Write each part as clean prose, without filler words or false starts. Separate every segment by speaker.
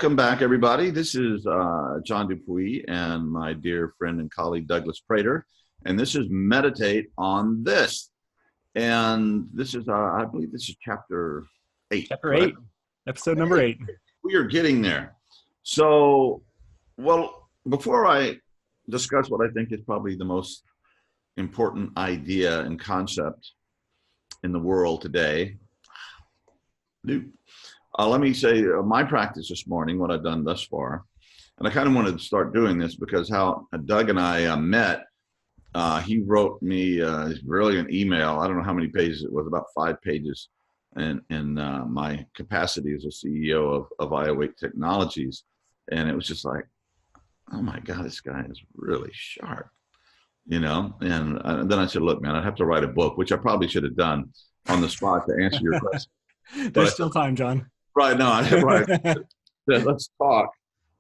Speaker 1: Welcome back, everybody. This is John Dupuy and my dear friend and colleague Douglas Prater, and this is Meditate on This. And this is, I believe this is chapter 8.
Speaker 2: Chapter 8, episode number 8.
Speaker 1: We are getting there. So, well, before I discuss what I think is probably the most important idea and concept in the world today, let me say my practice this morning, what I've done thus far, and I kind of wanted to start doing this because how Doug and I met, he wrote me a brilliant email. I don't know how many pages it was, about 5 pages, in my capacity as a CEO of iAwake Technologies. And it was just like, oh my God, this guy is really sharp, you know? And then I said, look, man, I'd have to write a book, which I probably should have done on the spot to answer your question.
Speaker 2: There's still time, John.
Speaker 1: Right, no, right. Let's talk.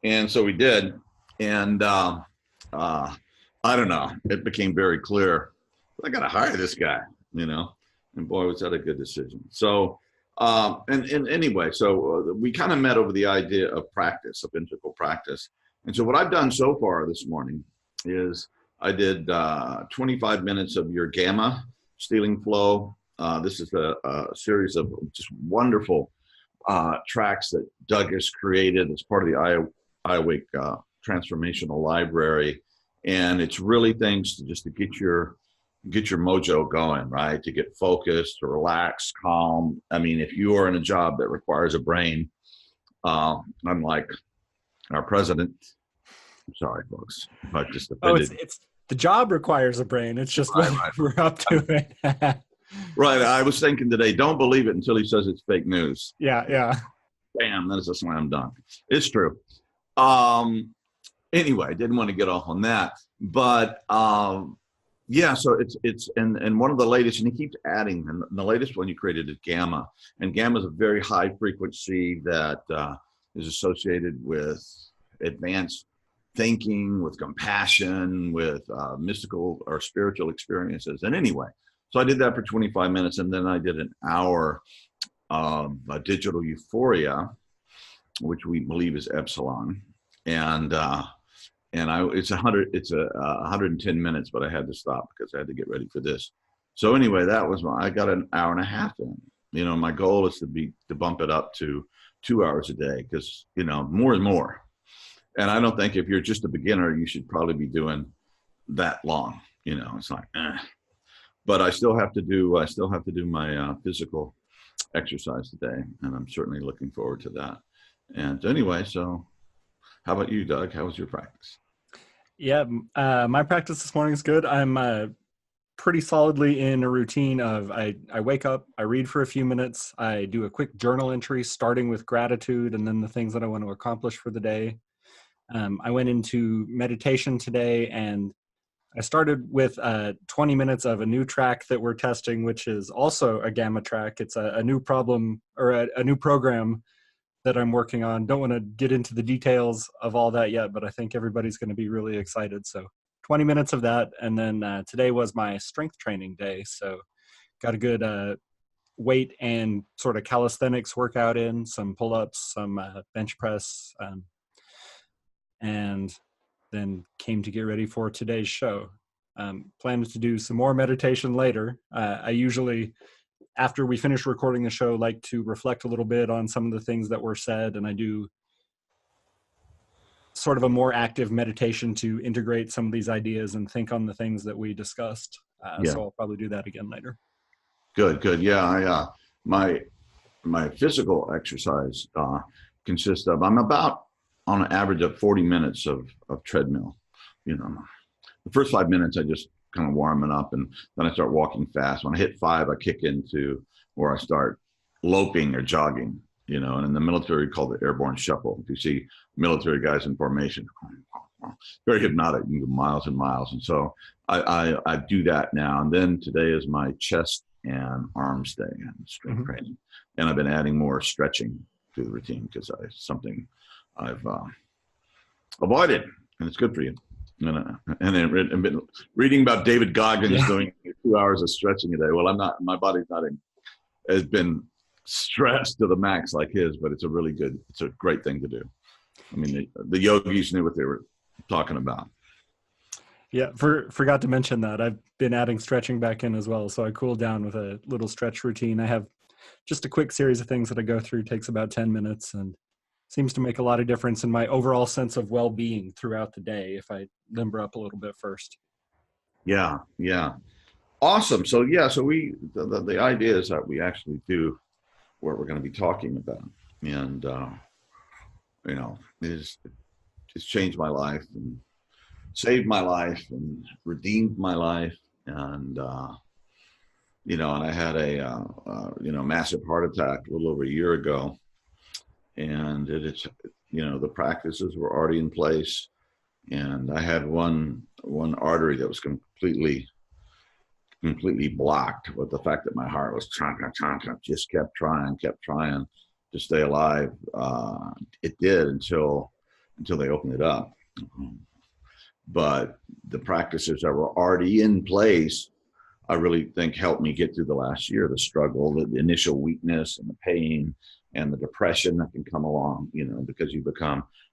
Speaker 1: And so we did. And I don't know, it became very clear, I got to hire this guy, you know? And boy, was that a good decision. So, and anyway, so we kind of met over the idea of practice, of integral practice. And so what I've done so far this morning is I did 25 minutes of your gamma stealing flow. This is a series of just wonderful tracks that Doug has created as part of the iAwake transformational library. And it's really things to get your mojo going, right? To get focused, to relax, calm. I mean, if you are in a job that requires a brain, unlike our president, I'm sorry, folks, I just offended.
Speaker 2: It's the job requires a brain. It's just right. We're up to it.
Speaker 1: Right. I was thinking today, don't believe it until he says it's fake news.
Speaker 2: Yeah.
Speaker 1: Bam, that's a slam dunk. It's true. Anyway, I didn't want to get off on that, but yeah, so it's and one of the latest, and he keeps adding, and the latest one you created is gamma, and gamma is a very high frequency that is associated with advanced thinking, with compassion, with mystical or spiritual experiences. And anyway, so I did that for 25 minutes, and then I did an hour of digital euphoria, which we believe is epsilon, and it's 110 minutes, but I had to stop because I had to get ready for this. So anyway, I got an hour and a half in. You know, my goal is to bump it up to 2 hours a day because, you know, more is more. And I don't think if you're just a beginner, you should probably be doing that long. You know, it's like, But I still have to do my physical exercise today, and I'm certainly looking forward to that. And anyway, so how about you, Doug? How was your practice?
Speaker 2: Yeah, my practice this morning is good. I'm pretty solidly in a routine of I wake up, I read for a few minutes, I do a quick journal entry starting with gratitude and then the things that I want to accomplish for the day. I went into meditation today, and I started with 20 minutes of a new track that we're testing, which is also a gamma track. It's a new problem or a new program that I'm working on. Don't want to get into the details of all that yet, but I think everybody's going to be really excited. So 20 minutes of that. And then today was my strength training day. So got a good weight and sort of calisthenics workout in, some pull-ups, some bench press, and then came to get ready for today's show. Plan to do some more meditation later. I usually, after we finish recording the show, like to reflect a little bit on some of the things that were said, and I do sort of a more active meditation to integrate some of these ideas and think on the things that we discussed. So I'll probably do that again later. Good.
Speaker 1: Yeah, my physical exercise consists of, I'm about on an average of 40 minutes of treadmill. You know, the first 5 minutes I just kind of warming up, and then I start walking fast. When I hit 5, I kick into where I start loping or jogging, you know, and in the military we call it airborne shuffle. If you see military guys in formation, very hypnotic, you can go miles and miles. And so I do that now. And then today is my chest and arms day and strength training. And I've been adding more stretching to the routine because it's something I've avoided, and it's good for you. And then been reading about David Goggins doing 2 hours of stretching a day. Well, I'm not. My body's not has been stressed to the max like his, but it's a great thing to do. I mean, the yogis knew what they were talking about.
Speaker 2: Yeah, forgot to mention that. I've been adding stretching back in as well. So I cool down with a little stretch routine. I have just a quick series of things that I go through, takes about 10 minutes, and seems to make a lot of difference in my overall sense of well-being throughout the day if I limber up a little bit first.
Speaker 1: Yeah, yeah. Awesome. So yeah, so the idea is that we actually do what we're going to be talking about. And it's changed my life and saved my life and redeemed my life. And and I had a massive heart attack a little over a year ago, and it's the practices were already in place, and I had one artery that was completely blocked with the fact that my heart was just kept trying to stay alive. It did until they opened it up. But the practices that were already in place, I really think helped me get through the last year, the struggle, the initial weakness and the pain and the depression that can come along, because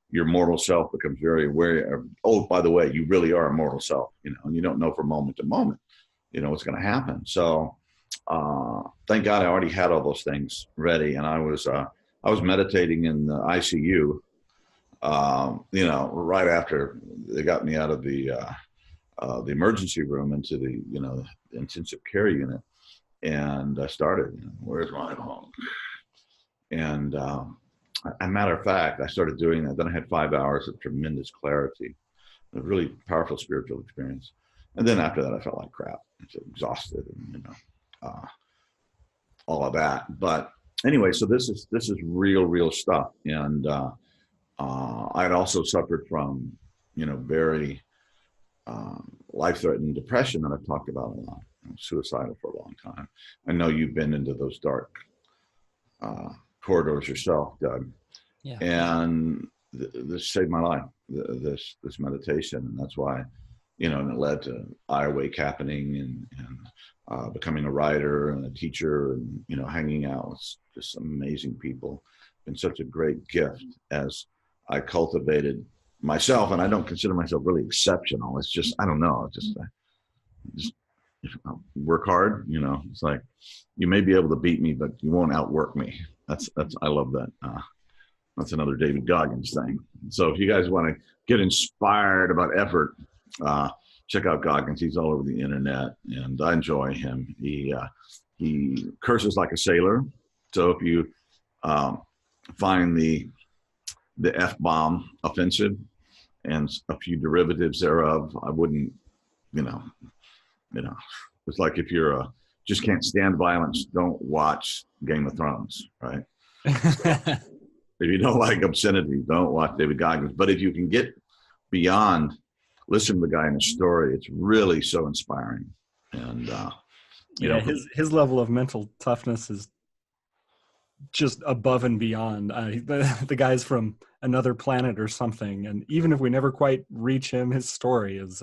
Speaker 1: your mortal self becomes very aware of, oh, by the way, you really are a mortal self, and you don't know from moment to moment, what's going to happen. So thank God I already had all those things ready. And I was meditating in the ICU, right after they got me out of the emergency room into the intensive care unit, and I started, where's my home? And a matter of fact, I started doing that. Then I had 5 hours of tremendous clarity, a really powerful spiritual experience. And then after that, I felt like crap, exhausted, and all of that. But anyway, so this is real stuff. And I had also suffered from, very life-threatening depression that I've talked about a lot. Suicidal for a long time. I know you've been into those dark corridors yourself, Doug.
Speaker 2: Yeah.
Speaker 1: And this saved my life. This meditation, and that's why, and it led to I Awake happening, and becoming a writer and a teacher, and hanging out with just some amazing people. Been such a great gift as I cultivated myself, and I don't consider myself really exceptional. It's just, I don't know, just work hard. It's like, you may be able to beat me, but you won't outwork me. That's I love that. That's another David Goggins thing. So if you guys want to get inspired about effort, check out Goggins. He's all over the internet, and I enjoy him. He curses like a sailor. So if you find the F-bomb offensive and a few derivatives thereof, I wouldn't, it's like if you're just can't stand violence, don't watch Game of Thrones, right? If you don't like obscenity, don't watch David Goggins. But if you can get beyond, listen to the guy in his story, it's really so inspiring. And
Speaker 2: his level of mental toughness is just above and beyond. The guy's from another planet or something, and even if we never quite reach him, his story is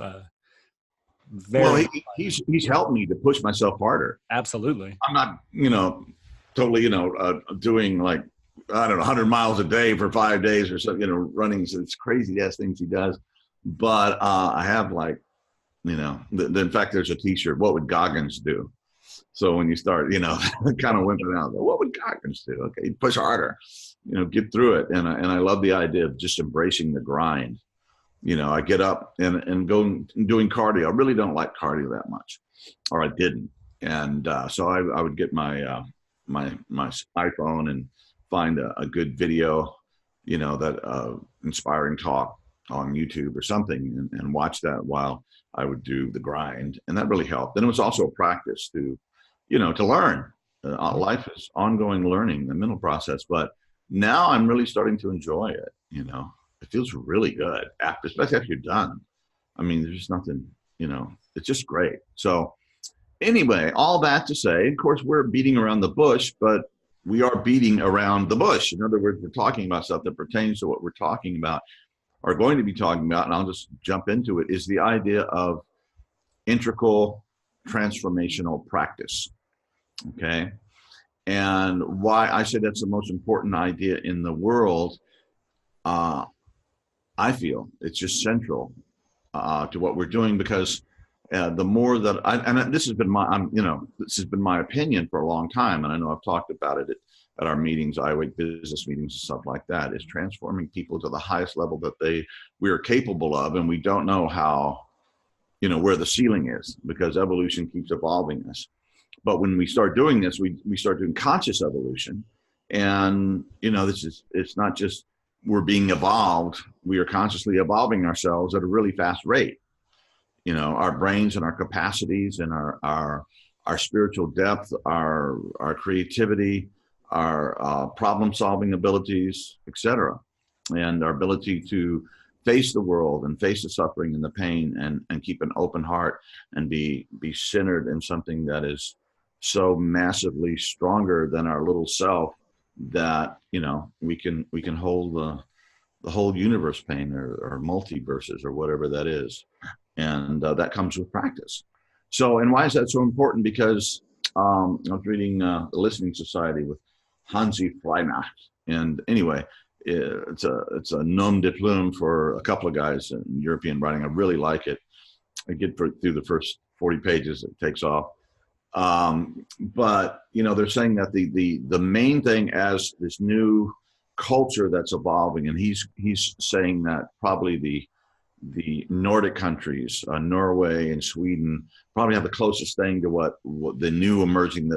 Speaker 2: very
Speaker 1: well. He's helped me to push myself harder.
Speaker 2: Absolutely.
Speaker 1: I'm not, totally, doing like, I don't know, 100 miles a day for 5 days or something, running. So it's crazy ass things he does. But I have like, in fact, there's a T-shirt. What would Goggins do? So when you start, kind of wimping out, what would Goggins do? Okay, push harder, get through it. And I love the idea of just embracing the grind. I get up and go and doing cardio. I really don't like cardio that much, or I didn't. And so I would get my my iPhone and find a good video, that inspiring talk on YouTube or something, and watch that while I would do the grind. And that really helped. And it was also a practice to learn. Life is ongoing learning, the mental process. But now I'm really starting to enjoy it. It feels really good especially after you're done. I mean, there's just nothing, it's just great. So anyway, all that to say, of course, we're beating around the bush, but we are beating around the bush. In other words, we're talking about stuff that pertains to what we're talking about, are going to be talking about, and I'll just jump into it, is the idea of integral transformational practice. Okay. And why I say that's the most important idea in the world uh, I feel it's just central to what we're doing, because the more that and this has been this has been my opinion for a long time, and I know I've talked about it at our meetings, IWAKE business meetings and stuff like that, is transforming people to the highest level that we are capable of, and we don't know how, where the ceiling is, because evolution keeps evolving us. But when we start doing this, we start doing conscious evolution, and it's not just we're being evolved, we are consciously evolving ourselves at a really fast rate. Our brains and our capacities and our spiritual depth, our creativity, our problem solving abilities, etc., and our ability to face the world and face the suffering and the pain, and keep an open heart and be centered in something that is so massively stronger than our little self, that we can hold the whole universe pain, or multiverses, or whatever that is. And that comes with practice. So, and why is that so important? Because I was reading the Listening Society with Hansi Freimacht, and anyway, it's a nom de plume for a couple of guys in European writing. I really like it. I get through the first 40 pages, it takes off. But they're saying that the main thing, as this new culture that's evolving, and he's saying that probably the Nordic countries, Norway and Sweden, probably have the closest thing to what the new emerging,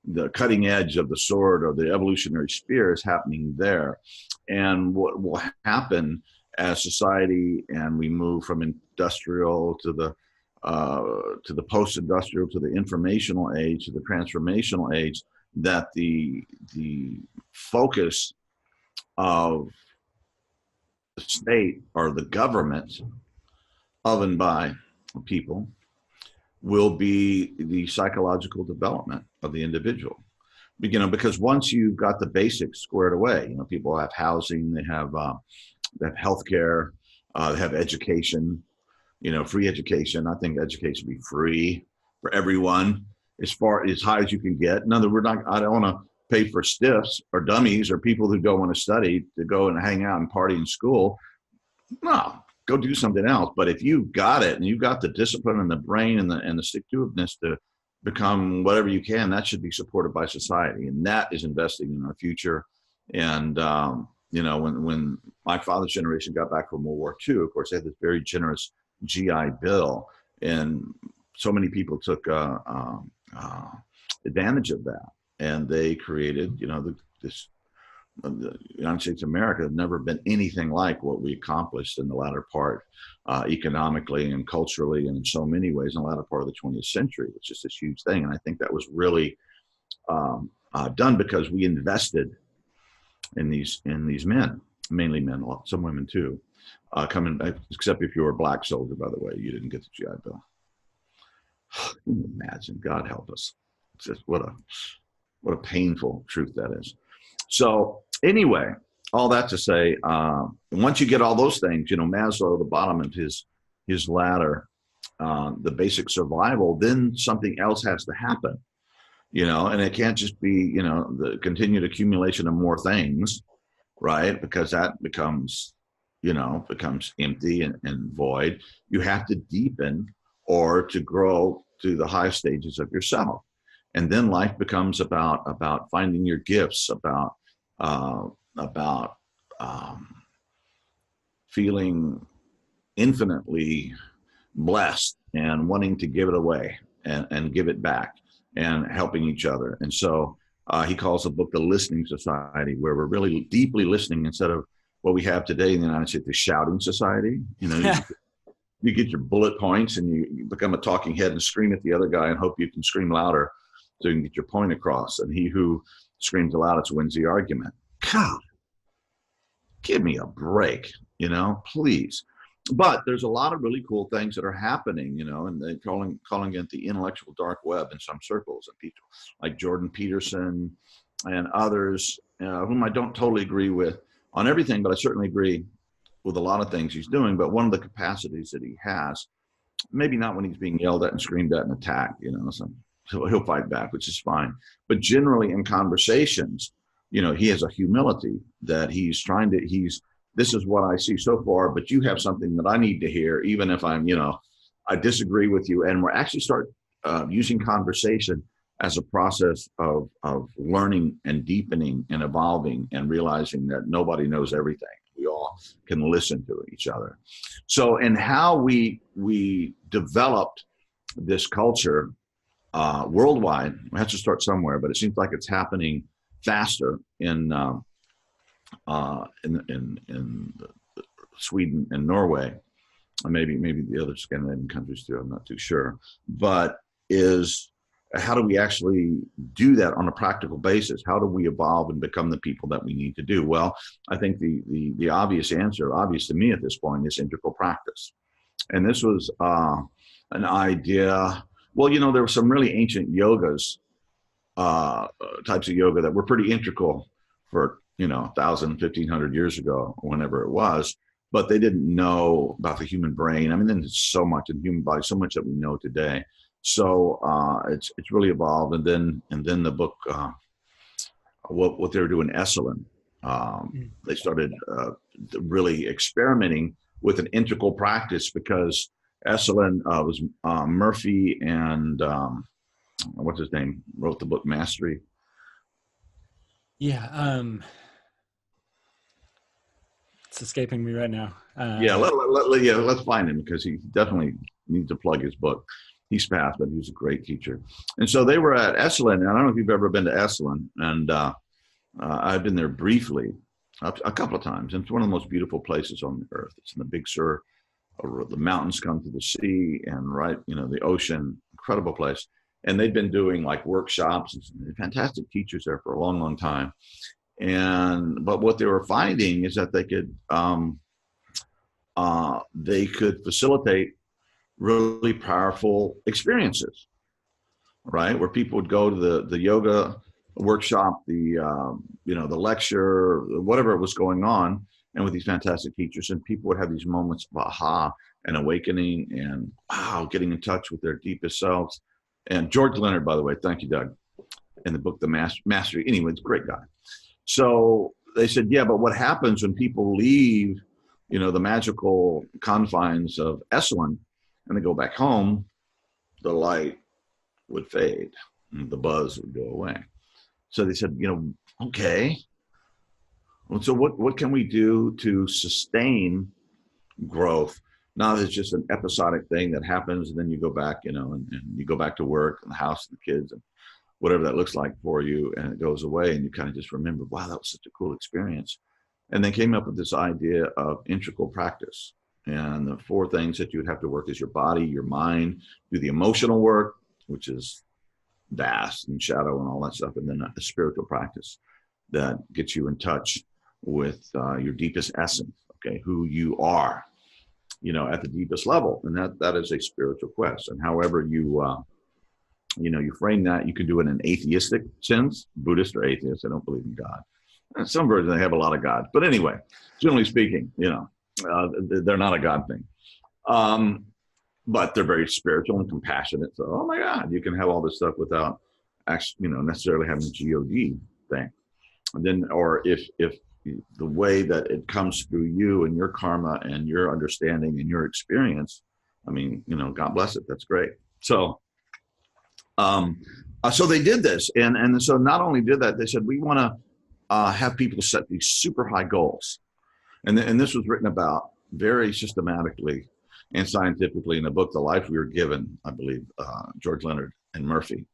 Speaker 1: the cutting edge of the sword, or the evolutionary spear, is happening there. And what will happen as society, and we move from industrial to the post-industrial, to the informational age, to the transformational age, that the focus of the state, or the government of and by people, will be the psychological development of the individual. Because once you've got the basics squared away, people have housing, they have healthcare, they have education, free education. I think education should be free for everyone, as high as you can get. In other words, I don't want to pay for stiffs or dummies or people who don't want to study to go and hang out and party in school. No, go do something else. But if you've got it, and you've got the discipline and the brain and the stick-to-itiveness to become whatever you can, that should be supported by society, and that is investing in our future. And when my father's generation got back from World War II, of course, they had this very generous GI Bill, and so many people took advantage of that, and they created, the United States of America has never been anything like what we accomplished in the latter part, economically and culturally, and in so many ways in the latter part of the 20th century, which is this huge thing. And I think that was really done because we invested in these men, mainly men, some women too, coming, except if you were a black soldier, by the way, you didn't get the GI Bill. Can you imagine? God help us. It's just what a painful truth that is. So anyway, all that to say, once you get all those things, Maslow, the bottom of his ladder, the basic survival, then something else has to happen, and it can't just be, the continued accumulation of more things, right? Because that becomes empty and void. You have to deepen, or to grow to the high stages of yourself. And then life becomes about finding your gifts, about feeling infinitely blessed and wanting to give it away and give it back, and helping each other. And so he calls the book The Listening Society, where we're really deeply listening, instead of what we have today in the United States, the shouting society. You get your bullet points, and you become a talking head and scream at the other guy and hope you can scream louder so you can get your point across. And he who screams the loudest wins the argument. God, give me a break, please. But there's a lot of really cool things that are happening, and they're calling it the intellectual dark web in some circles, and people like Jordan Peterson and others, whom I don't totally agree with on everything, but I certainly agree with a lot of things he's doing. But one of the capacities that he has, maybe not when he's being yelled at and screamed at and attacked, so he'll fight back, which is fine. But generally in conversations, he has a humility that this is what I see so far, but you have something that I need to hear, even if I disagree with you. And we're actually start using conversation as a process of learning and deepening and evolving and realizing that nobody knows everything. We all can listen to each other. So, and how we developed this culture worldwide, we have to start somewhere, but it seems like it's happening faster in Sweden and Norway, and maybe the other Scandinavian countries too. I'm not too sure, but is how do we actually do that on a practical basis? How do we evolve and become the people that we need to do? Well, I think the obvious answer, obvious to me at this point, is integral practice. And this was an idea. Well, there were some really ancient yogas, types of yoga that were pretty integral for 1,000, 1,500 years ago, whenever it was. But they didn't know about the human brain. I mean, there's so much in the human body, so much that we know today. So it's really evolved. And then the book, what they were doing, Esalen, they started really experimenting with an integral practice, because Esalen was Murphy and what's his name wrote the book Mastery.
Speaker 2: Yeah, it's escaping me right now.
Speaker 1: Let's find him, because he definitely needs to plug his book. He's passed, but he was a great teacher. And so they were at Esalen, and I don't know if you've ever been to Esalen, and I've been there briefly a couple of times. And it's one of the most beautiful places on the earth. It's in the Big Sur. The mountains come to the sea, and the ocean. Incredible place. And they've been doing like workshops and fantastic teachers there for a long, long time. But what they were finding is that they could facilitate really powerful experiences, right? Where people would go to the yoga workshop, the lecture, whatever was going on, and with these fantastic teachers, and people would have these moments of aha and awakening and wow, getting in touch with their deepest selves. And George Leonard, by the way, thank you, Doug, in the book, The Mastery. Anyway, it's a great guy. So they said, yeah, but what happens when people leave, the magical confines of Esalen, and they go back home, the light would fade and the buzz would go away. So they said, okay, well, so what can we do to sustain growth? Not as just an episodic thing that happens and then you go back, and you go back to work and the house and the kids and whatever that looks like for you, and it goes away and you kind of just remember, wow, that was such a cool experience. And they came up with this idea of integral practice. And the 4 things that you would have to work is your body, your mind, do the emotional work, which is vast and shadow and all that stuff, and then a spiritual practice that gets you in touch with your deepest essence, okay, who you are, at the deepest level. And that is a spiritual quest. And however you frame that, you can do it in an atheistic sense, Buddhist or atheist. I don't believe in God. And some versions, they have a lot of gods. But anyway, generally speaking, they're not a God thing. But they're very spiritual and compassionate. So, oh my God, you can have all this stuff without actually, necessarily having a God thing. And then, or if the way that it comes through you and your karma and your understanding and your experience, God bless it. That's great. So, so they did this. And so not only did that, they said, we want to have people set these super high goals. And this was written about very systematically and scientifically in the book, The Life We Were Given, I believe, George Leonard and Murphy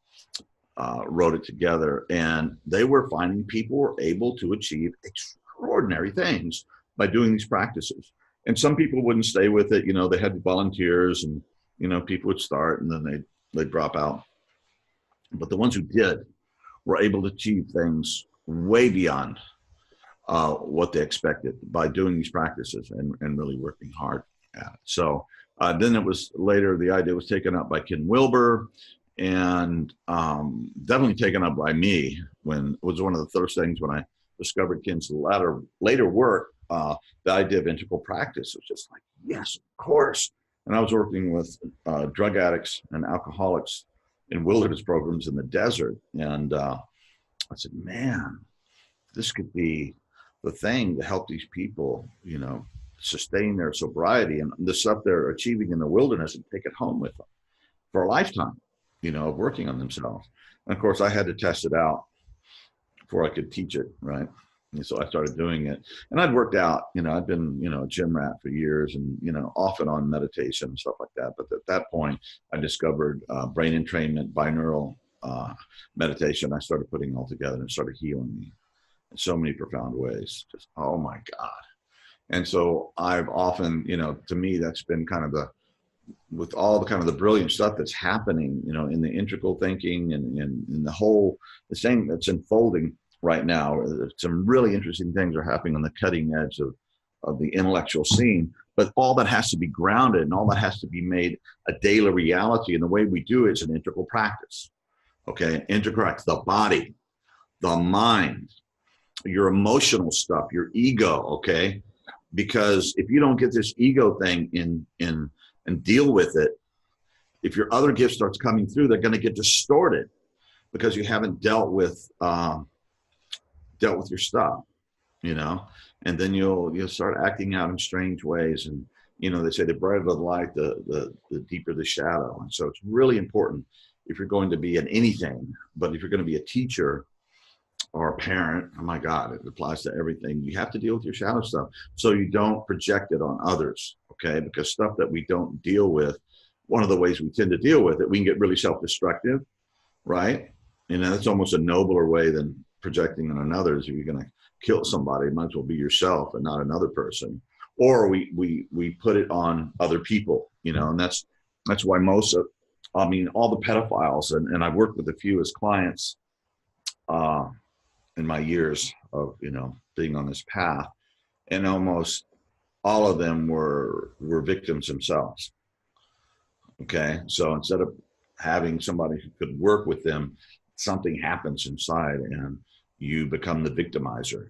Speaker 1: wrote it together. And they were finding people were able to achieve extraordinary things by doing these practices. And some people wouldn't stay with it. They had volunteers and, people would start and then they'd drop out. But the ones who did were able to achieve things way beyond what they expected by doing these practices and really working hard at it. So then it was later, the idea was taken up by Ken Wilber and definitely taken up by me when it was one of the first things when I discovered Ken's later work, the idea of integral practice was just like, yes, of course. And I was working with drug addicts and alcoholics in wilderness programs in the desert. And I said, man, this could be the thing to help these people, sustain their sobriety and the stuff they're achieving in the wilderness and take it home with them for a lifetime, of working on themselves. And of course, I had to test it out before I could teach it, right? And so I started doing it. And I'd worked out, I'd been, a gym rat for years and, off and on meditation and stuff like that. But at that point, I discovered brain entrainment, binaural meditation. I started putting it all together and started healing me in so many profound ways. Just, oh my God. And so I've often, to me, that's been kind of with all the kind of the brilliant stuff that's happening, in the integral thinking and in the thing that's unfolding right now. Some really interesting things are happening on the cutting edge of the intellectual scene, but all that has to be grounded and all that has to be made a daily reality. And the way we do it is an integral practice. Okay. Integrate the body, the mind, your emotional stuff, your ego. Okay. Because if you don't get this ego thing in and deal with it, if your other gift starts coming through, they're going to get distorted because you haven't dealt with your stuff, and then you'll start acting out in strange ways. And, they say the brighter the light, the deeper the shadow. And so it's really important if you're going to be an anything, but if you're going to be a teacher or a parent, oh my God, it applies to everything. You have to deal with your shadow stuff so you don't project it on others. Okay. Because stuff that we don't deal with, one of the ways we tend to deal with it, we can get really self-destructive, right? That's almost a nobler way than projecting on others. If you're going to kill somebody, it might as well be yourself and not another person. Or we put it on other people, and that's why all the pedophiles, and I've worked with a few as clients in my years of, being on this path, and almost all of them were victims themselves. Okay. So instead of having somebody who could work with them, something happens inside and you become the victimizer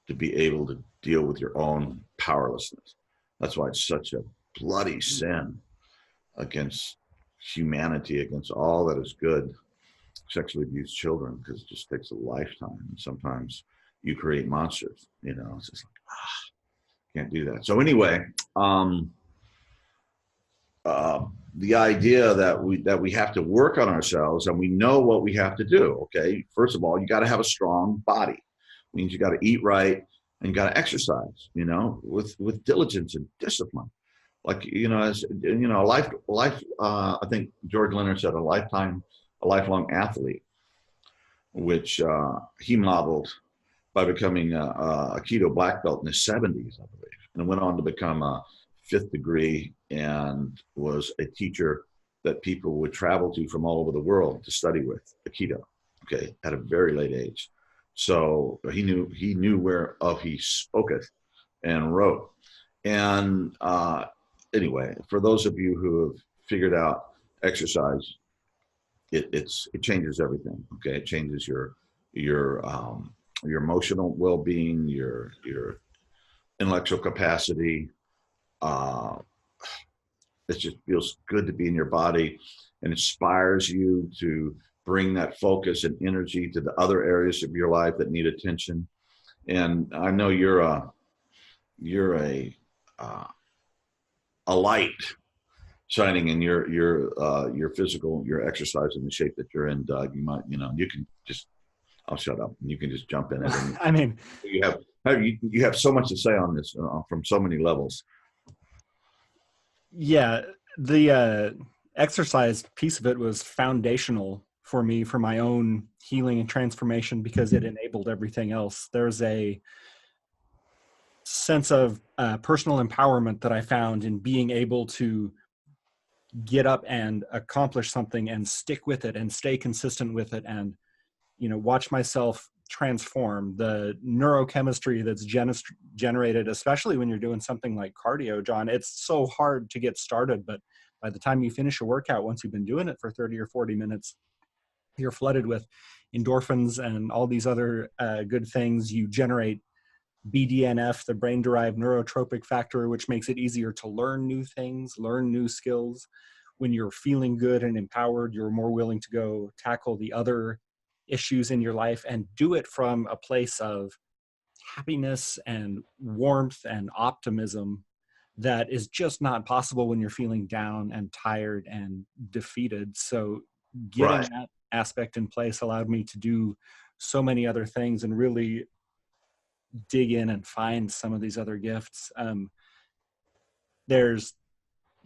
Speaker 1: to be able to deal with your own powerlessness. That's why it's such a bloody sin against humanity, against all that is good, sexually abused children, because it just takes a lifetime. And sometimes you create monsters, it's just like, can't do that. So anyway, the idea that we have to work on ourselves and we know what we have to do. Okay. First of all, you got to have a strong body. It means you got to eat right and you got to exercise, with diligence and discipline. Like, as I think George Leonard said, a lifelong athlete, which he modeled by becoming a keto black belt in his 70s, I believe, and went on to become a 5th degree and was a teacher that people would travel to from all over the world to study with Aikido, okay, at a very late age. So he knew whereof he spoketh and wrote. And anyway, for those of you who have figured out exercise, it changes everything. Okay, it changes your emotional well-being, your intellectual capacity. It just feels good to be in your body and inspires you to bring that focus and energy to the other areas of your life that need attention. And I know you're a light shining in your physical, your exercise and the shape that you're in, Doug. You might, you can just, I'll shut up and you can just jump in it.
Speaker 2: I mean,
Speaker 1: you have so much to say on this from so many levels.
Speaker 2: Yeah, the exercise piece of it was foundational for me for my own healing and transformation because it enabled everything else. There's a sense of personal empowerment that I found in being able to get up and accomplish something and stick with it and stay consistent with it and, watch myself transform. The neurochemistry that's generated, especially when you're doing something like cardio, John, it's so hard to get started, but by the time you finish a workout, once you've been doing it for 30 or 40 minutes, you're flooded with endorphins and all these other good things. You generate BDNF, the brain-derived neurotropic factor, which makes it easier to learn new things, learn new skills. When you're feeling good and empowered, you're more willing to go tackle the other issues in your life and do it from a place of happiness and warmth and optimism that is just not possible when you're feeling down and tired and defeated. So getting
Speaker 1: Right.
Speaker 2: that aspect in place allowed me to do so many other things and really dig in and find some of these other gifts. There's,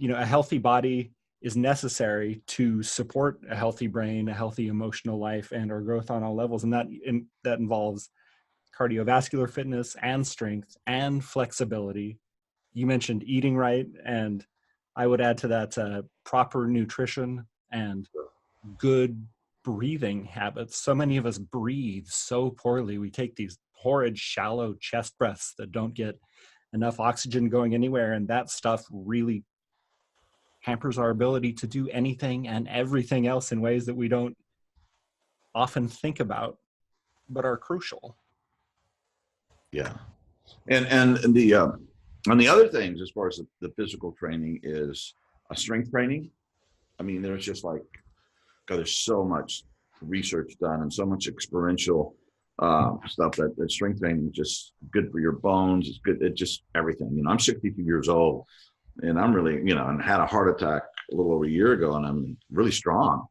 Speaker 2: a healthy body is necessary to support a healthy brain, a healthy emotional life, and our growth on all levels. And that involves cardiovascular fitness and strength and flexibility. You mentioned eating right, and I would add to that proper nutrition and good breathing habits. So many of us breathe so poorly. We take these horrid, shallow chest breaths that don't get enough oxygen going anywhere, and that stuff really hampers our ability to do anything and everything else in ways that we don't often think about, but are crucial.
Speaker 1: Yeah. And the on the other things, as far as the physical training is strength training. I mean, there's just like, God, there's so much research done and so much experiential stuff that strength training is just good for your bones. It's good. It's just everything. I'm 62 years old, and I'm really, and had a heart attack a little over a year ago, and I'm really strong,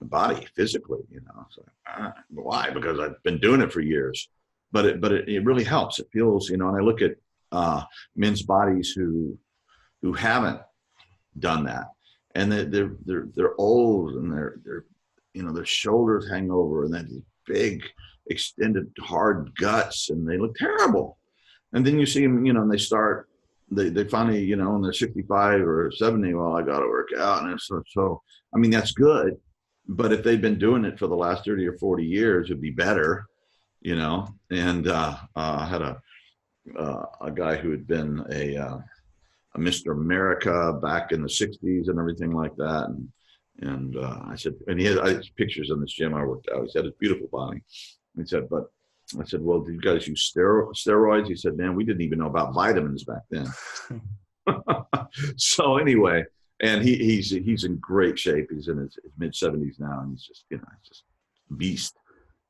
Speaker 1: the body physically. So, why? Because I've been doing it for years. But it really helps. It feels, and I look at men's bodies who haven't done that, and they're old, and their shoulders hang over, and then these big extended hard guts, and they look terrible. And then you see them, and they finally, when they're 65 or 70, well, I got to work out, and so I mean, that's good, but if they've been doing it for the last 30 or 40 years, it'd be better. And I had a guy who had been a Mr. America back in the 60s and everything like that. And I said, and he had pictures in this gym I worked out. He said, it's beautiful body. He said, but I said, well, do you guys use steroids? He said, man, we didn't even know about vitamins back then. So anyway, and he's in great shape. He's in his mid 70s now, and he's just, he's just beast.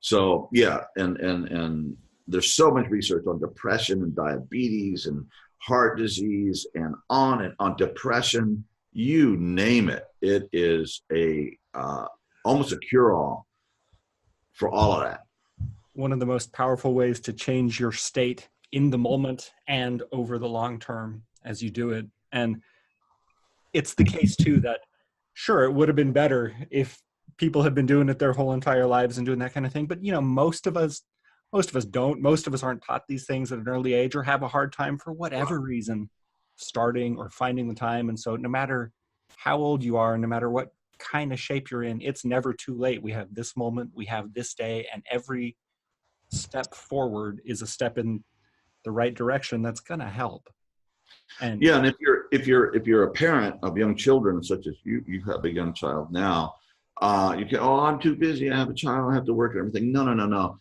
Speaker 1: So yeah, and there's so much research on depression and diabetes and heart disease and on depression, you name it. It is almost a cure-all for all of that.
Speaker 2: One of the most powerful ways to change your state in the moment and over the long term as you do it. And it's the case too that sure, it would have been better if people had been doing it their whole entire lives and doing that kind of thing. But most of us don't. Most of us aren't taught these things at an early age or have a hard time for whatever reason starting or finding the time. And so no matter how old you are, no matter what kind of shape you're in, it's never too late. We have this moment, we have this day, and every step forward is a step in the right direction that's going to help. And
Speaker 1: yeah, and if you're a parent of young children, such as you have a young child now, you can, I'm too busy, I have a child, I have to work and everything. No.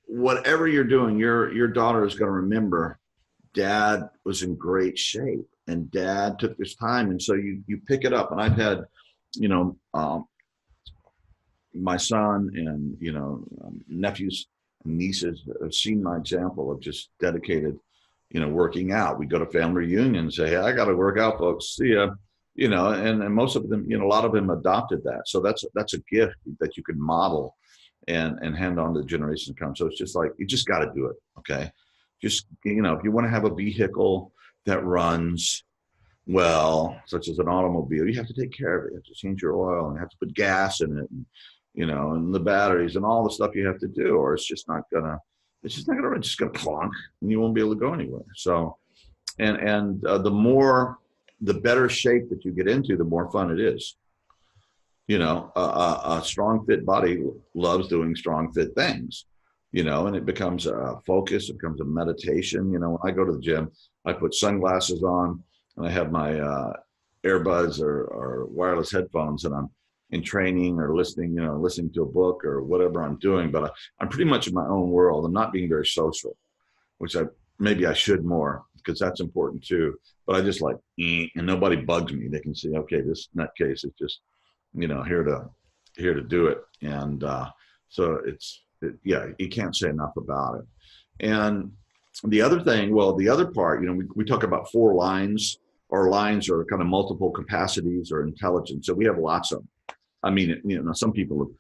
Speaker 1: Whatever you're doing, your daughter is going to remember dad was in great shape and dad took this time. And so you pick it up. And I've had, my son and, nephews and nieces have seen my example of just dedicated, working out. We go to family reunion and say, hey, I got to work out, folks. See ya. And most of them, a lot of them adopted that. So that's a gift that you can model and hand on to the generation to come. So it's just like, you just got to do it. Okay. Just, if you want to have a vehicle that runs well, such as an automobile, you have to take care of it. You have to change your oil and you have to put gas in it and, and the batteries and all the stuff you have to do, or it's just just gonna clunk and you won't be able to go anywhere. So, and the better shape that you get into, the more fun it is. A strong fit body loves doing strong fit things, and it becomes a focus, it becomes a meditation. When I go to the gym, I put sunglasses on and I have my earbuds or wireless headphones, and I'm in training or listening to a book or whatever I'm doing, but I'm pretty much in my own world. I'm not being very social, which maybe I should more, because that's important too. But I just and nobody bugs me. They can see, okay, this nutcase is just, here to here to do it. And so yeah, you can't say enough about it. And the other thing, well, the other part, we talk about 4 lines. Our lines are kind of multiple capacities or intelligence. So we have lots of them. I mean, some people,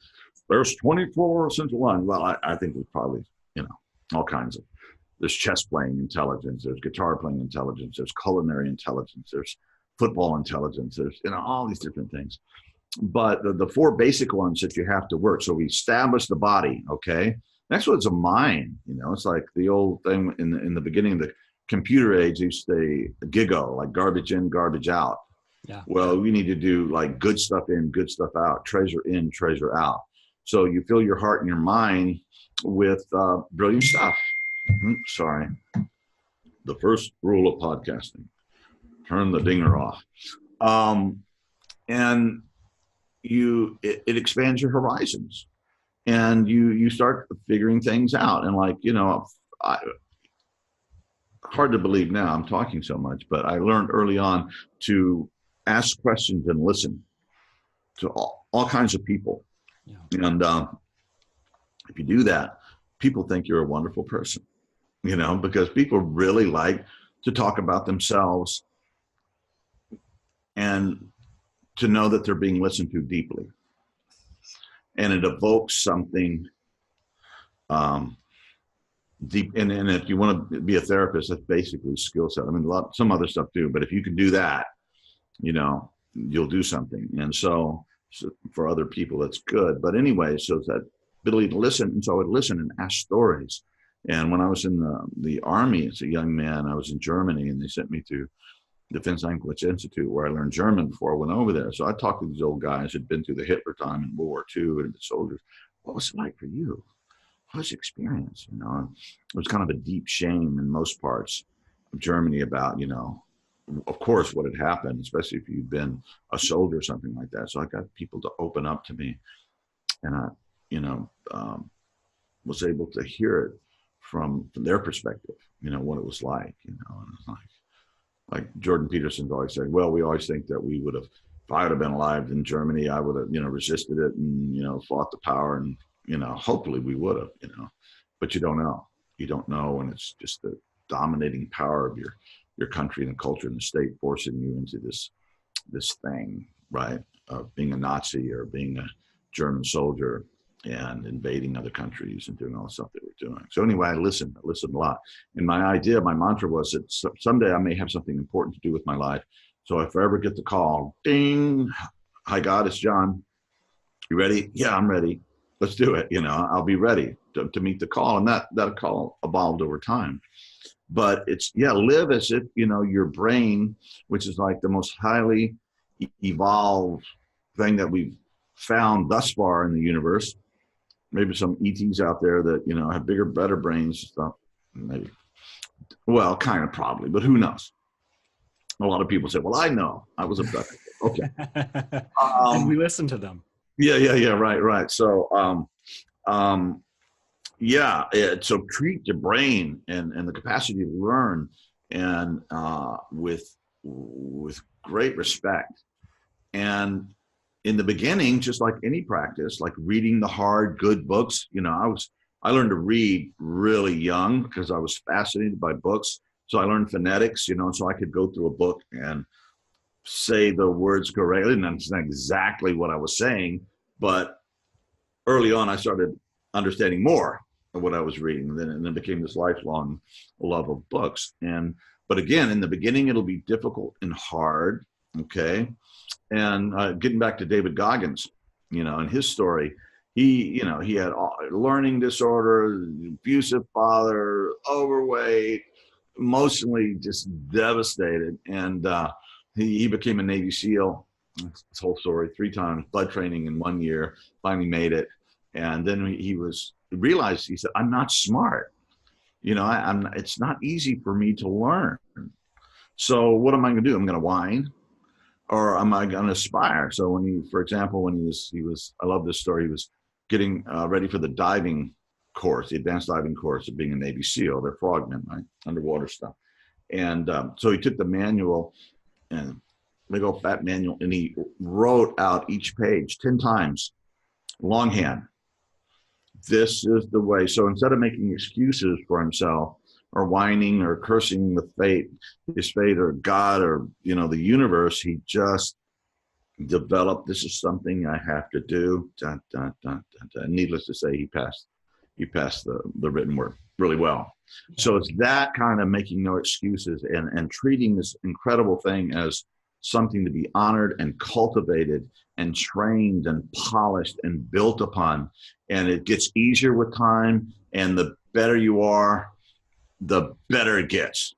Speaker 1: there's 24 central lines. Well, I think there's probably, all kinds of. There's chess playing intelligence. There's guitar playing intelligence. There's culinary intelligence. There's football intelligence. There's, all these different things. But the 4 basic ones that you have to work. So we establish the body, okay? Next one's a mind. It's like the old thing in the beginning of the computer age, they used to say GIGO, like garbage in, garbage out.
Speaker 2: Yeah.
Speaker 1: Well, we need to do like good stuff in, good stuff out, treasure in, treasure out. So you fill your heart and your mind with brilliant stuff. Sorry. The first rule of podcasting, turn the dinger off. And it expands your horizons, and you start figuring things out. And like, hard to believe now I'm talking so much, but I learned early on to ask questions and listen to all kinds of people. Yeah. And if you do that, people think you're a wonderful person, because people really like to talk about themselves and to know that they're being listened to deeply. And it evokes something deep. And if you want to be a therapist, that's basically skill set. I mean, some other stuff too, but if you can do that, you'll do something. And so for other people, that's good. But anyway, so it's that ability to listen. And so I would listen and ask stories. And when I was in the Army as a young man, I was in Germany, and they sent me to Defense Language Institute, where I learned German before I went over there. So I talked to these old guys who'd been through the Hitler time in World War II and the soldiers. What was it like for you? What was your experience? It was kind of a deep shame in most parts of Germany about, of course, what had happened, especially if you'd been a soldier or something like that. So I got people to open up to me, and I, was able to hear it from their perspective, what it was like, and it's like Jordan Peterson's always said, well, we always think that we would have, if I would have been alive in Germany, I would have, resisted it and, fought the power, and, hopefully we would have, but you don't know. You don't know when it's just the dominating power of your country and the culture and the state forcing you into this thing, right? Of being a Nazi or being a German soldier and invading other countries and doing all the stuff that we're doing. So anyway, I listened a lot. And my mantra was that someday I may have something important to do with my life. So if I ever get the call, ding, hi God, it's John. You ready? Yeah, I'm ready. Let's do it. I'll be ready to meet the call. And that call evolved over time. But it's, live as if, your brain, which is like the most highly evolved thing that we've found thus far in the universe. Maybe some ETs out there that, have bigger, better brains and stuff. Maybe. Well, kind of probably, but who knows? A lot of people say, well, I know. I was abducted. Okay.
Speaker 2: And we listen to them.
Speaker 1: Yeah. Right. So, so treat the brain and the capacity to learn and with great respect. And in the beginning, just like any practice, like reading the hard, good books, I learned to read really young because I was fascinated by books. So I learned phonetics, so I could go through a book and say the words correctly. And that's not exactly what I was saying, but early on, I started understanding more of what I was reading, and then became this lifelong love of books. But again, in the beginning, it'll be difficult and hard. Okay. And getting back to David Goggins, and his story, he had learning disorder, abusive father, overweight, emotionally just devastated. And he became a Navy SEAL, his whole story, 3 times, blood training in 1 year, finally made it. And then he realized, he said, I'm not smart. It's not easy for me to learn. So what am I going to do? I'm going to whine, or am I going to aspire? So for example, when he was, I love this story. He was getting ready for the diving course, the advanced diving course of being a Navy SEAL. They're frogmen, right? Underwater stuff. And so he took the manual, and big old fat manual, and he wrote out each page 10 times longhand. This is the way. So instead of making excuses for himself or whining or cursing his fate or God or, the universe, he just developed, this is something I have to do. Dun, dun, dun, dun, dun. Needless to say, he passed the written word really well. So it's that kind of making no excuses and treating this incredible thing as something to be honored and cultivated and trained and polished and built upon. And it gets easier with time. And the better you are, the better it gets,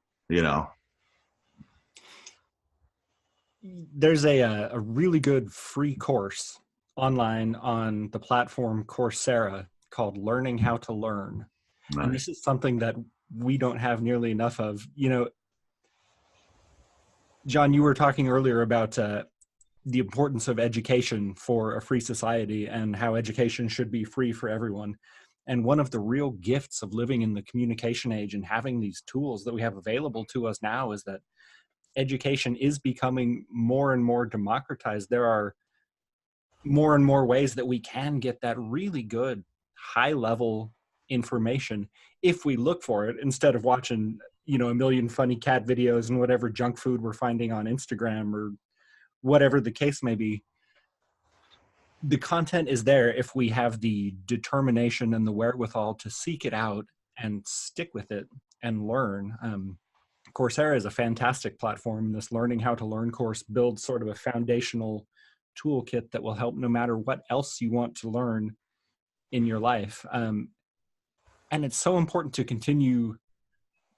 Speaker 2: There's a really good free course online on the platform Coursera called Learning How to Learn.
Speaker 1: Nice.
Speaker 2: And this is something that we don't have nearly enough of. John, you were talking earlier about the importance of education for a free society and how education should be free for everyone. And one of the real gifts of living in the communication age and having these tools that we have available to us now is that education is becoming more and more democratized. There are more and more ways that we can get that really good high level information if we look for it, instead of watching a million funny cat videos and whatever junk food we're finding on Instagram or whatever the case may be. The content is there if we have the determination and the wherewithal to seek it out and stick with it and learn. Coursera is a fantastic platform. This Learning How to Learn course builds sort of a foundational toolkit that will help no matter what else you want to learn in your life. And it's so important to continue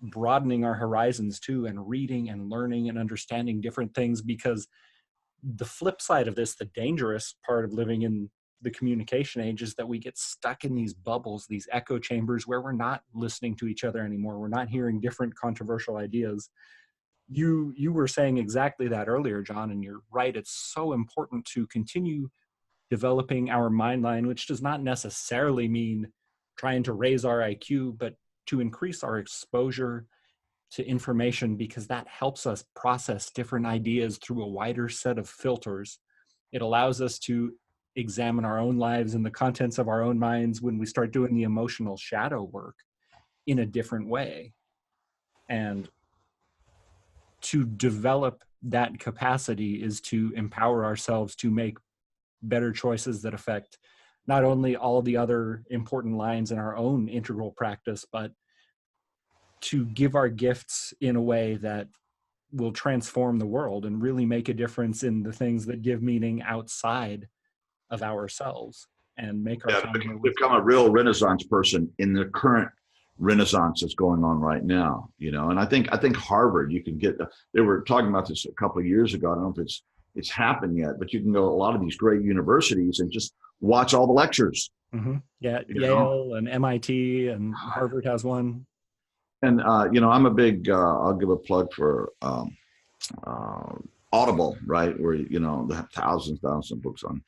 Speaker 2: broadening our horizons too, and reading and learning and understanding different things, because the flip side of this, the dangerous part of living in the communication age, is that we get stuck in these bubbles, these echo chambers where we're not listening to each other anymore. We're not hearing different controversial ideas. You were saying exactly that earlier, John, and you're right. It's so important to continue developing our mind line, which does not necessarily mean trying to raise our IQ, but to increase our exposure to information, because that helps us process different ideas through a wider set of filters. It allows us to examine our own lives and the contents of our own minds when we start doing the emotional shadow work in a different way. And to develop that capacity is to empower ourselves to make better choices that affect not only all the other important lines in our own integral practice, but to give our gifts in a way that will transform the world and really make a difference in the things that give meaning outside of ourselves and make our time more
Speaker 1: become a real Renaissance person in the current Renaissance that's going on right now, and I think Harvard, you can get, they were talking about this a couple of years ago. I don't know if it's happened yet, but you can go to a lot of these great universities and just watch all the lectures.
Speaker 2: Mm-hmm. Yeah, Yale and MIT and Harvard has one.
Speaker 1: And, I'm a big, I'll give a plug for Audible, right? Where, they have thousands of books on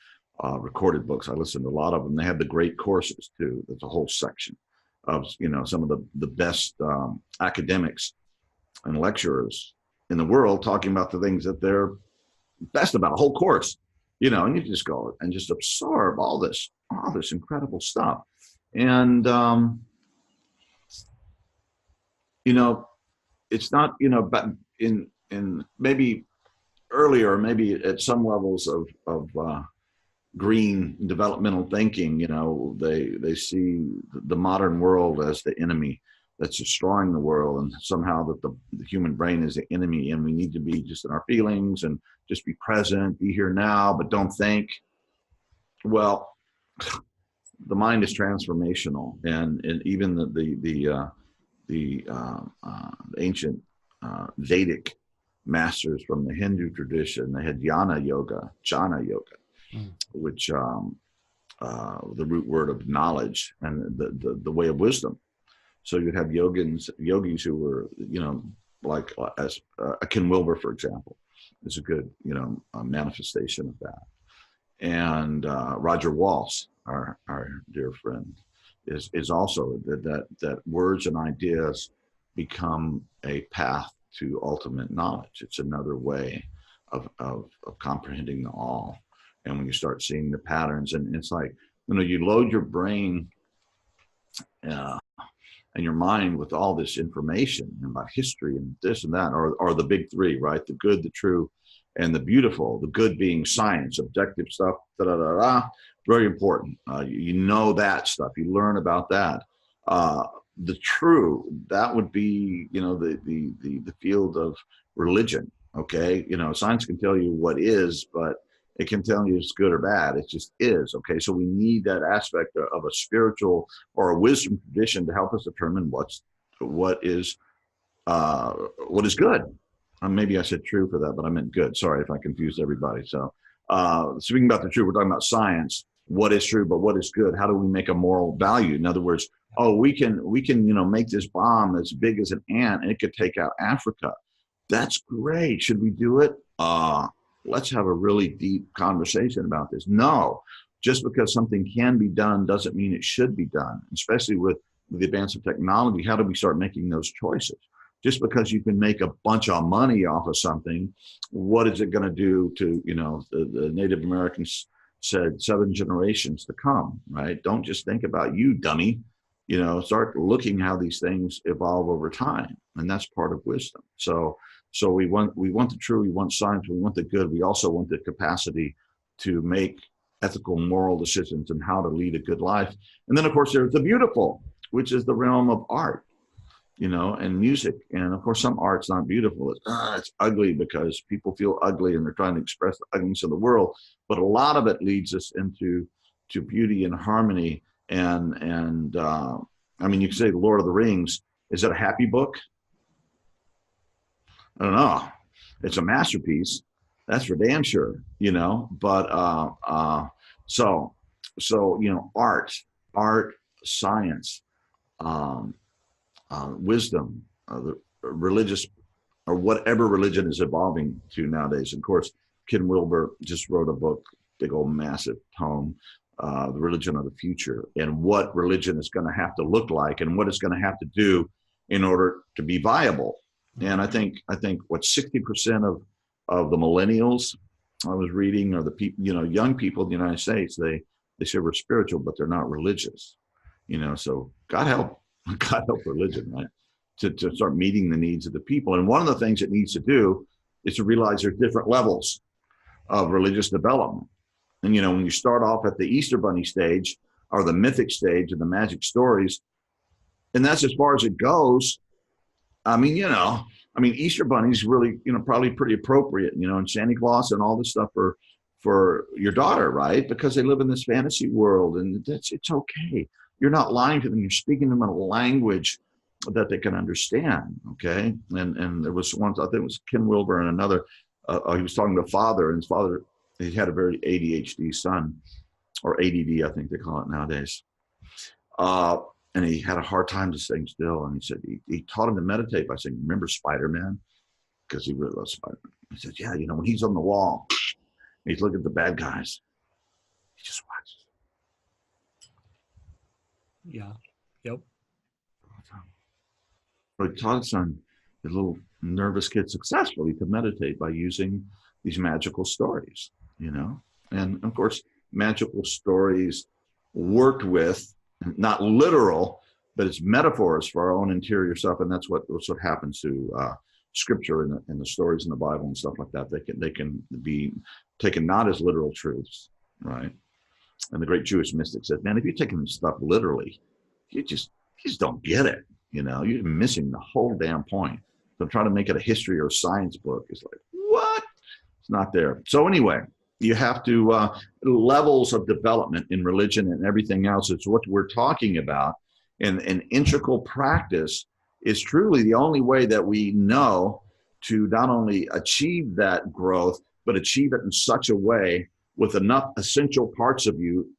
Speaker 1: recorded books. I listen to a lot of them. They have the great courses too. There's a whole section of, some of the best academics and lecturers in the world talking about the things that they're best about, a whole course, and you just go and just absorb all this incredible stuff. And, it's not, but in maybe earlier, maybe at some levels of green developmental thinking, they see the modern world as the enemy that's destroying the world, and somehow that the human brain is the enemy, and we need to be just in our feelings and just be present, be here now, but don't think. Well, the mind is transformational, and even the ancient Vedic masters from the Hindu tradition, they had jnana yoga, which the root word of knowledge and the way of wisdom. So you'd have yogis who were, like as Ken Wilber, for example, is a good, manifestation of that. And Roger Walsh, our dear friend, is also that words and ideas become a path to ultimate knowledge. It's another way of comprehending the all. And when you start seeing the patterns, and it's like You load your brain uh, and your mind with all this information about history and this and that, or the big three, right? The good, the true, and the beautiful. The good being science, objective stuff, da da da da. Very important. You know that stuff. You learn about that. The true, that would be, the field of religion. Okay, science can tell you what is, but it can tell you it's good or bad. It just is. Okay, so we need that aspect of a spiritual or a wisdom tradition to help us determine what is good. Maybe I said true for that, but I meant good. Sorry if I confused everybody. So speaking about the truth, we're talking about science. What is true, but what is good? How do we make a moral value? In other words, we can make this bomb as big as an ant and it could take out Africa. That's great. Should we do it? Let's have a really deep conversation about this. No, just because something can be done doesn't mean it should be done, especially with the advance of technology. How do we start making those choices? Just because you can make a bunch of money off of something, what is it going to do to, the Native Americans said 7 generations to come, right? Don't just think about you, dummy. Start looking how these things evolve over time. And that's part of wisdom. So we want the true, we want science, we want the good. We also want the capacity to make ethical, moral decisions and how to lead a good life. And then, of course, there's the beautiful, which is the realm of art, and music. And of course, some art's not beautiful. It's ugly because people feel ugly and they're trying to express the ugliness of the world. But a lot of it leads us into beauty and harmony. And you can say The Lord of the Rings. Is it a happy book? I don't know. It's a masterpiece. That's for damn sure, but art, science, wisdom, the religious, or whatever religion is evolving to nowadays. Of course, Ken Wilber just wrote a book, big old massive tome, The Religion of the Future, and what religion is going to have to look like and what it's going to have to do in order to be viable. And I think what 60% of the millennials I was reading are the people, young people in the United States, they say we're spiritual, but they're not religious, so God help religion, right? To start meeting the needs of the people. And one of the things it needs to do is to realize there's different levels of religious development. And, when you start off at the Easter Bunny stage or the mythic stage of the magic stories, and that's as far as it goes. Easter Bunny's really, probably pretty appropriate, and Santa Claus and all this stuff for your daughter, right? Because they live in this fantasy world, and it's okay. You're not lying to them. You're speaking to them in a language that they can understand, okay? And there was one, I think it was Ken Wilber and another, he was talking to a father, and his father, he had a very ADHD son, or ADD, I think they call it nowadays. And he had a hard time just staying still. And he said he taught him to meditate by saying, remember Spider-Man? Because he really loves Spider-Man. He said, yeah, when he's on the wall, he's looking at the bad guys. He just watches.
Speaker 2: Yeah. Yep.
Speaker 1: But he taught his son, his little nervous kid, successfully to meditate by using these magical stories, And of course, magical stories worked with, not literal, but it's metaphors for our own interior stuff, and that's what happens to scripture and the stories in the Bible and stuff like that. They can be taken not as literal truths, right? And the great Jewish mystic said, "Man, if you're taking this stuff literally, you just don't get it. You're missing the whole damn point. So try to make it a history or a science book. It's like, what? It's not there. So anyway." You have to, levels of development in religion and everything else. It's what we're talking about. And integral practice is truly the only way that we know to not only achieve that growth, but achieve it in such a way with enough essential parts of you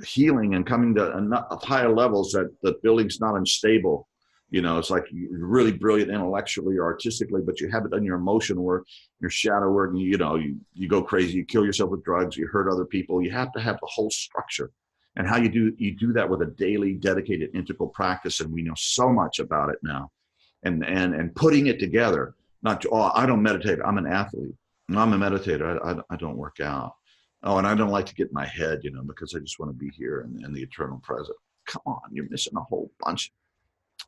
Speaker 1: healing and coming to enough higher levels that the building's not unstable. It's like you're really brilliant intellectually or artistically, but you haven't done your emotion work, your shadow work, and you go crazy, you kill yourself with drugs, you hurt other people. You have to have the whole structure. And how you do that with a daily dedicated integral practice, and we know so much about it now. And putting it together, not, I don't meditate, I'm an athlete. I'm a meditator, I don't work out. Oh, and I don't like to get in my head, because I just want to be here in the eternal present. Come on, you're missing a whole bunch.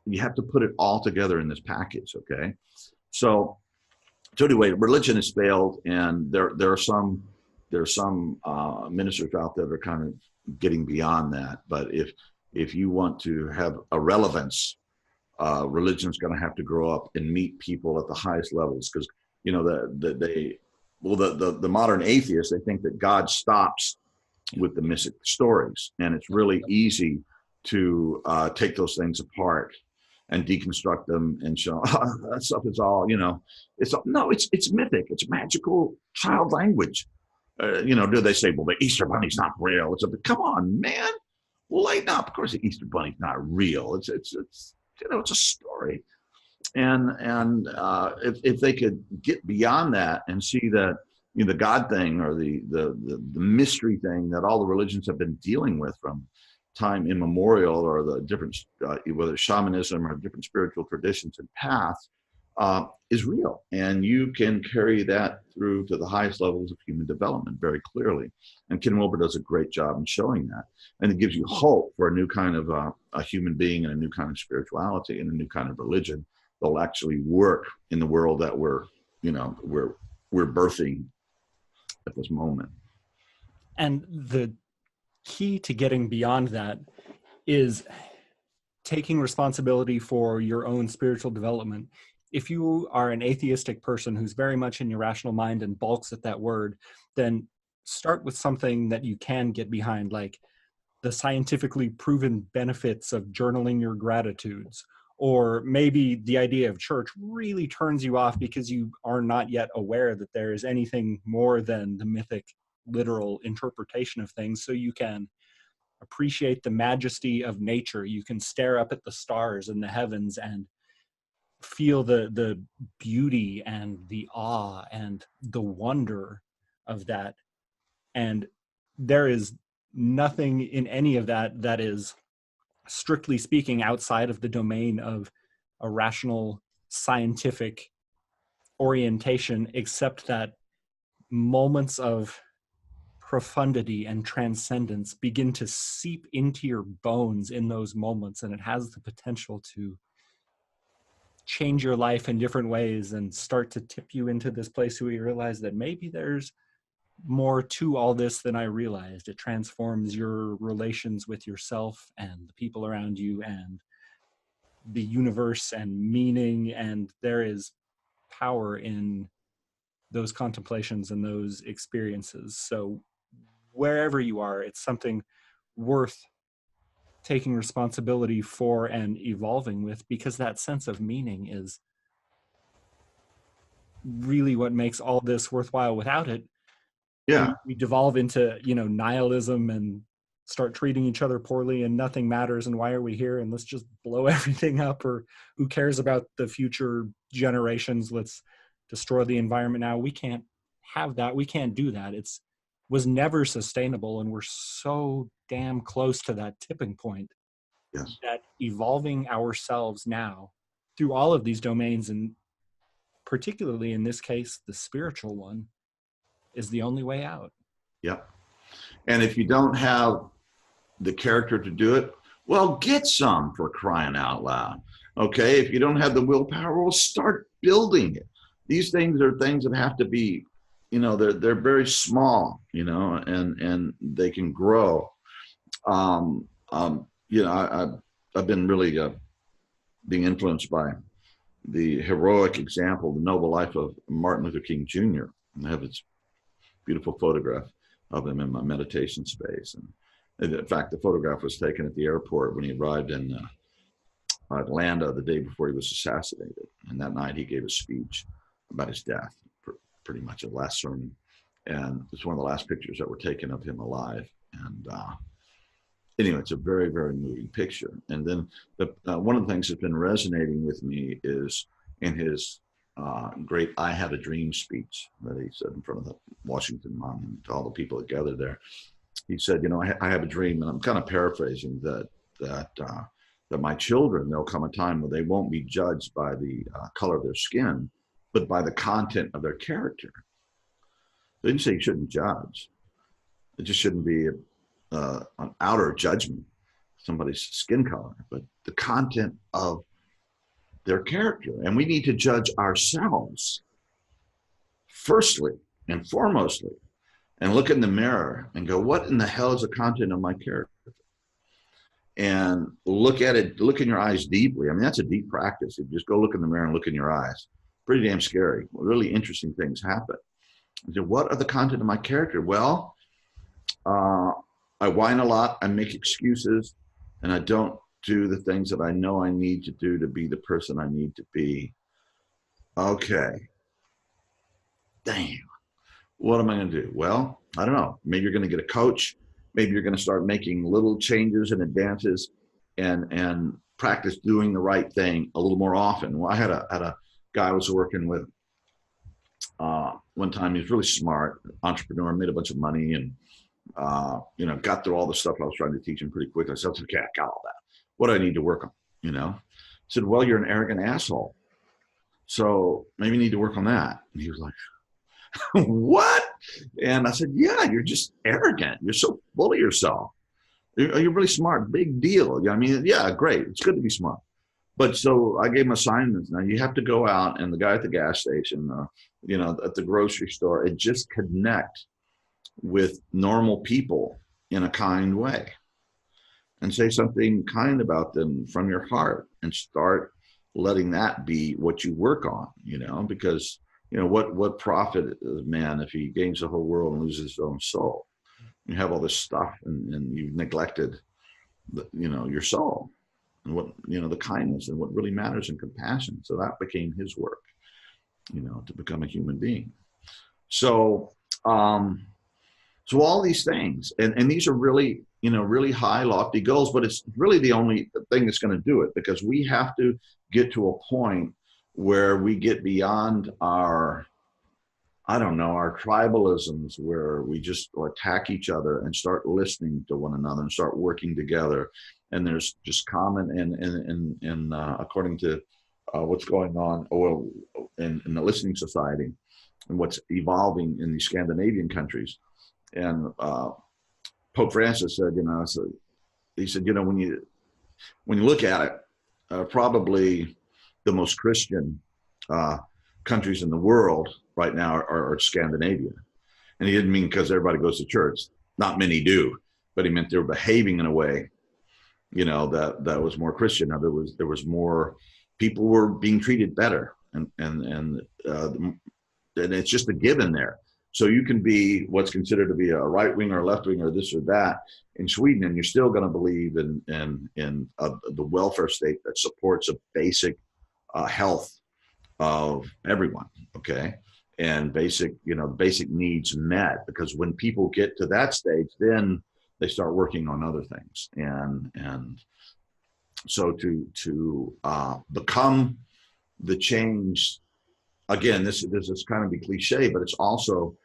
Speaker 1: You have to put it all together in this package, okay? So anyway, religion has failed, and there are some ministers out there that are kind of getting beyond that. But if you want to have a relevance, religion's going to have to grow up and meet people at the highest levels, because the modern atheists, they think that God stops with the mystic stories, and it's really easy to take those things apart and deconstruct them and show that stuff is all it's mythic, it's magical child language. Do they say, well, the Easter Bunny's not real? Come on, man, lighten up. Of course the Easter Bunny's not real. It's it's a story. And if they could get beyond that and see that the God thing, or the mystery thing that all the religions have been dealing with from time immemorial, or the different whether shamanism or different spiritual traditions and paths, is real, and you can carry that through to the highest levels of human development very clearly. And Ken Wilber does a great job in showing that, and it gives you hope for a new kind of a human being, and a new kind of spirituality, and a new kind of religion that'll actually work in the world that we're birthing at this moment.
Speaker 2: And the key to getting beyond that is taking responsibility for your own spiritual development. If you are an atheistic person who's very much in your rational mind and balks at that word, then start with something that you can get behind, like the scientifically proven benefits of journaling your gratitudes. Or maybe the idea of church really turns you off because you are not yet aware that there is anything more than the mythic, literal interpretation of things. So you can appreciate the majesty of nature. You can stare up at the stars and the heavens and feel the beauty and the awe and the wonder of that. And there is nothing in any of that that is, strictly speaking, outside of the domain of a rational scientific orientation, except that moments of profundity and transcendence begin to seep into your bones in those moments, and it has the potential to change your life in different ways and start to tip you into this place where you realize that maybe there's more to all this than I realized. It transforms your relations with yourself and the people around you and the universe and meaning, and there is power in those contemplations and those experiences. So wherever you are, it's something worth taking responsibility for and evolving with, because that sense of meaning is really what makes all this worthwhile. Without it,
Speaker 1: Yeah.
Speaker 2: we devolve into nihilism and start treating each other poorly, and nothing matters, and why are we here, and let's just blow everything up, or who cares about the future generations, let's destroy the environment now. We can't have that. We can't do that. It's was never sustainable, and we're so damn close to that tipping point.
Speaker 1: Yes.
Speaker 2: That evolving ourselves now through all of these domains, and particularly in this case the spiritual one, is the only way out.
Speaker 1: Yep. And if you don't have the character to do it, well, get some, for crying out loud. Okay. If you don't have the willpower, well, start building it. These things are things that have to be, they're very small, and they can grow. I've been really being influenced by the heroic example, the noble life of Martin Luther King Jr. And I have this beautiful photograph of him in my meditation space. And in fact, the photograph was taken at the airport when he arrived in Atlanta the day before he was assassinated. And that night he gave a speech about his death, pretty much a last sermon. And it's one of the last pictures that were taken of him alive. And anyway, it's a very, very moving picture. And then one of the things that's been resonating with me is in his great "I Have a Dream" speech that he said in front of the Washington Monument to all the people that gathered there. He said, I have a dream, and I'm kind of paraphrasing that my children, there'll come a time when they won't be judged by the color of their skin, but by the content of their character. They didn't say you shouldn't judge, It just shouldn't be an outer judgment, somebody's skin color, but the content of their character. And we need to judge ourselves firstly and foremostly, and look in the mirror and go, what in the hell is the content of my character? And look at it, look in your eyes deeply. I mean, that's a deep practice. You just go look in the mirror and look in your eyes. Pretty damn scary. Really interesting things happen. So what are the content of my character? Well, I whine a lot, I make excuses, and I don't do the things that I know I need to do to be the person I need to be. Okay. Damn. What am I going to do? Well, I don't know. Maybe you're going to get a coach. Maybe you're going to start making little changes and advances and practice doing the right thing a little more often. Well, I had a guy I was working with one time. He was really smart, entrepreneur, made a bunch of money, and got through all the stuff I was trying to teach him pretty quickly. I said, okay, I got all that. What do I need to work on? I said, well, you're an arrogant asshole. So maybe you need to work on that. And he was like, what? And I said, yeah, you're just arrogant. You're so full of yourself. You're really smart. Big deal. I mean, yeah, great. It's good to be smart. But so I gave him assignments. Now you have to go out and the guy at the gas station, at the grocery store, and just connect with normal people in a kind way and say something kind about them from your heart and start letting that be what you work on, because what profit is man if he gains the whole world and loses his own soul? You have all this stuff and you've neglected your soul and what, the kindness and what really matters and compassion. So that became his work, to become a human being. So all these things, and these are really, really high, lofty goals, but it's really the only thing that's going to do it, because we have to get to a point where we get beyond our tribalisms, where we just attack each other and start listening to one another and start working together. And there's just common and according to what's going on in the listening society and what's evolving in these Scandinavian countries. And Pope Francis said, he said, when you look at it, probably the most Christian countries in the world right now are Scandinavia. And he didn't mean because everybody goes to church. Not many do, but he meant they were behaving in a way, that was more Christian. Now there was more, people were being treated better, and it's just a given there. So you can be what's considered to be a right wing or left wing or this or that in Sweden, and you're still going to believe in the welfare state that supports a basic health of everyone, okay, and basic needs met. Because when people get to that stage, then they start working on other things, and so to become the change. Again, this is kind of be cliche, but it's also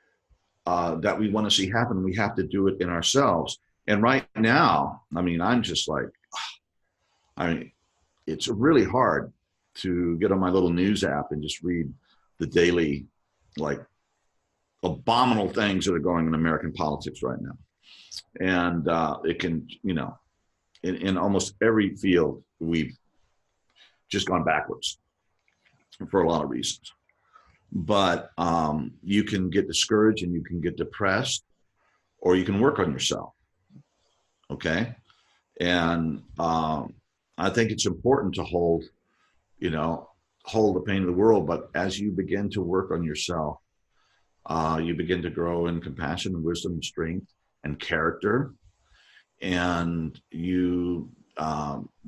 Speaker 1: that we want to see happen. We have to do it in ourselves. And right now, I mean, I'm just like, it's really hard to get on my little news app and just read the daily, abominable things that are going on in American politics right now. And it can, in almost every field, we've just gone backwards for a lot of reasons. But you can get discouraged and you can get depressed, or you can work on yourself. Okay. And I think it's important to hold the pain of the world. But as you begin to work on yourself, you begin to grow in compassion and wisdom and strength and character, and the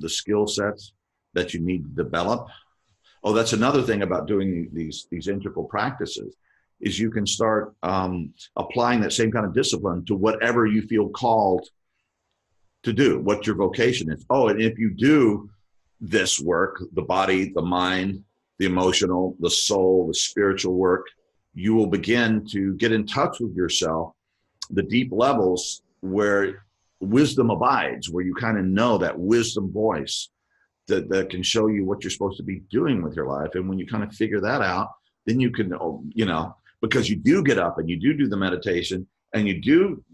Speaker 1: skill sets that you need to develop. Oh, that's another thing about doing these integral practices, is you can start applying that same kind of discipline to whatever you feel called to do, what your vocation is. Oh, and if you do this work, the body, the mind, the emotional, the soul, the spiritual work, you will begin to get in touch with yourself, the deep levels where wisdom abides, where you kind of know that wisdom voice that can show you what you're supposed to be doing with your life. And when you kind of figure that out, then you can, because you do get up and you do the meditation and you do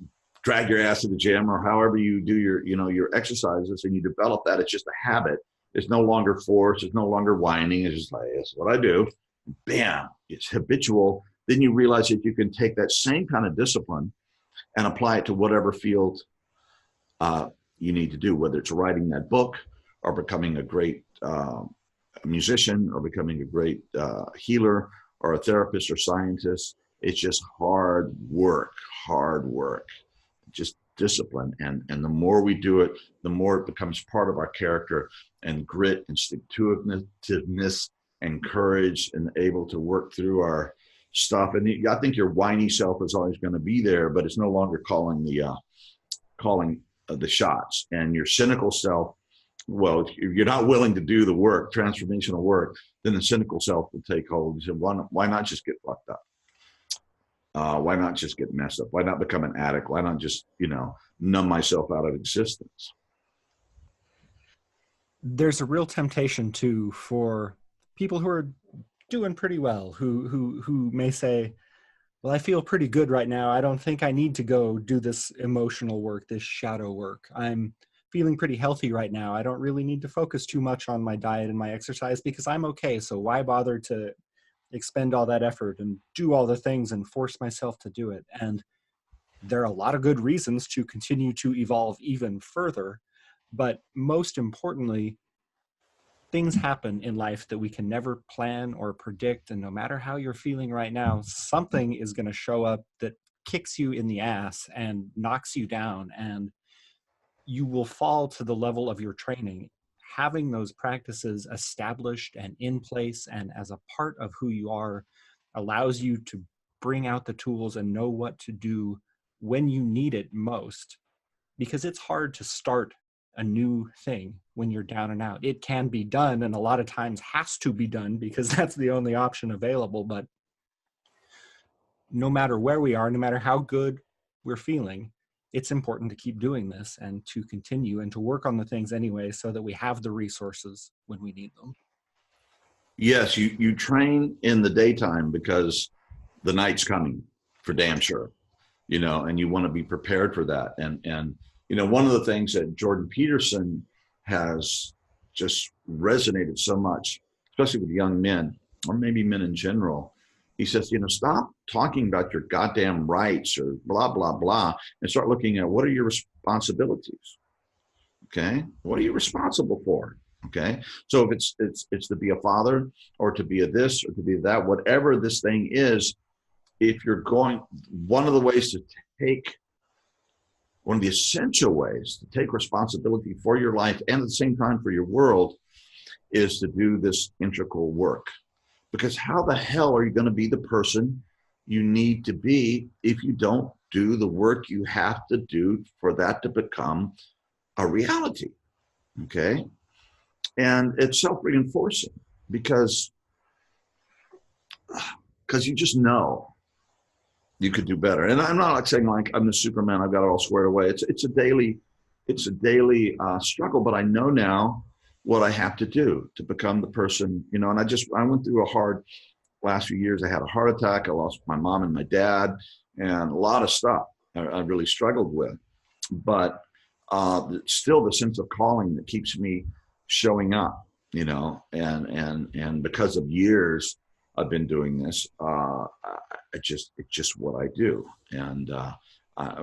Speaker 1: drag your ass to the gym or however you do your, your exercises, and you develop that. It's just a habit. It's no longer force. It's no longer whining. It's just like, it's what I do. Bam, it's habitual. Then you realize that you can take that same kind of discipline and apply it to whatever field you need to do, whether it's writing that book or becoming a great musician or becoming a great healer or a therapist or scientist. It's just hard work, just discipline. And the more we do it, the more it becomes part of our character, and grit and stick-to-itiveness and courage, and able to work through our stuff. And I think your whiny self is always going to be there, but it's no longer calling the shots. And your cynical self, well, if you're not willing to do the work, transformational work, then the cynical self will take hold. You say, why not just get fucked up? Why not just get messed up? Why not become an addict? Why not just, numb myself out of existence?
Speaker 2: There's a real temptation too for people who are doing pretty well, who may say, well, I feel pretty good right now. I don't think I need to go do this emotional work, this shadow work. I'm feeling pretty healthy right now. I don't really need to focus too much on my diet and my exercise because I'm okay. So why bother to expend all that effort and do all the things and force myself to do it? And there are a lot of good reasons to continue to evolve even further. But most importantly, things happen in life that we can never plan or predict. And no matter how you're feeling right now, something is going to show up that kicks you in the ass and knocks you down, and you will fall to the level of your training. Having those practices established and in place and as a part of who you are allows you to bring out the tools and know what to do when you need it most, because it's hard to start a new thing when you're down and out. It can be done, and a lot of times has to be done because that's the only option available. But no matter where we are, no matter how good we're feeling, it's important to keep doing this and to continue and to work on the things anyway so that we have the resources when we need them.
Speaker 1: Yes, you train in the daytime because the night's coming for damn sure, and you want to be prepared for that. And one of the things that Jordan Peterson has just resonated so much, especially with young men, or maybe men in general, he says, stop talking about your goddamn rights or blah, blah, blah, and start looking at what are your responsibilities, okay? What are you responsible for, okay? So if it's to be a father or to be a this or to be that, whatever this thing is, if you're going, one of the essential ways to take responsibility for your life and at the same time for your world is to do this integral work. Because how the hell are you going to be the person you need to be if you don't do the work you have to do for that to become a reality? Okay. And it's self-reinforcing because you just know you could do better. And I'm not like saying like I'm the Superman, I've got it all squared away. It's a daily struggle, but I know now what I have to do to become the person, and I went through a hard last few years. I had a heart attack. I lost my mom and my dad and a lot of stuff I really struggled with, but still the sense of calling that keeps me showing up, and because of years I've been doing this, it's just what I do. And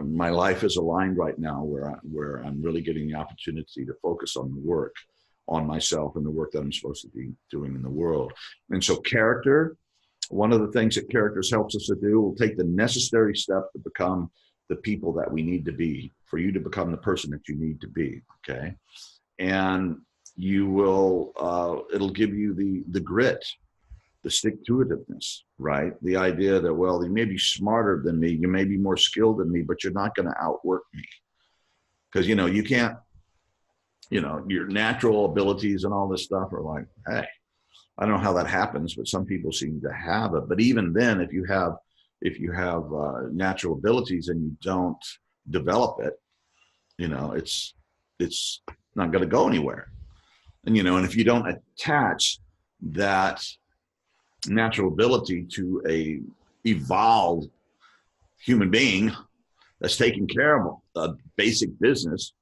Speaker 1: my life is aligned right now where I'm really getting the opportunity to focus on the work, on myself and the work that I'm supposed to be doing in the world. And so character, one of the things that characters helps us to do, will take the necessary step to become the people that we need to be, for you to become the person that you need to be, okay? And you will, it'll give you the grit, the stick-to-itiveness, right? The idea that, well, you may be smarter than me, you may be more skilled than me, but you're not going to outwork me. Because, you can't, your natural abilities and all this stuff are like, hey, I don't know how that happens, but some people seem to have it. But even then, if you have natural abilities and you don't develop it, it's not going to go anywhere. And, and if you don't attach that natural ability to a evolved human being, that's taking care of the basic business,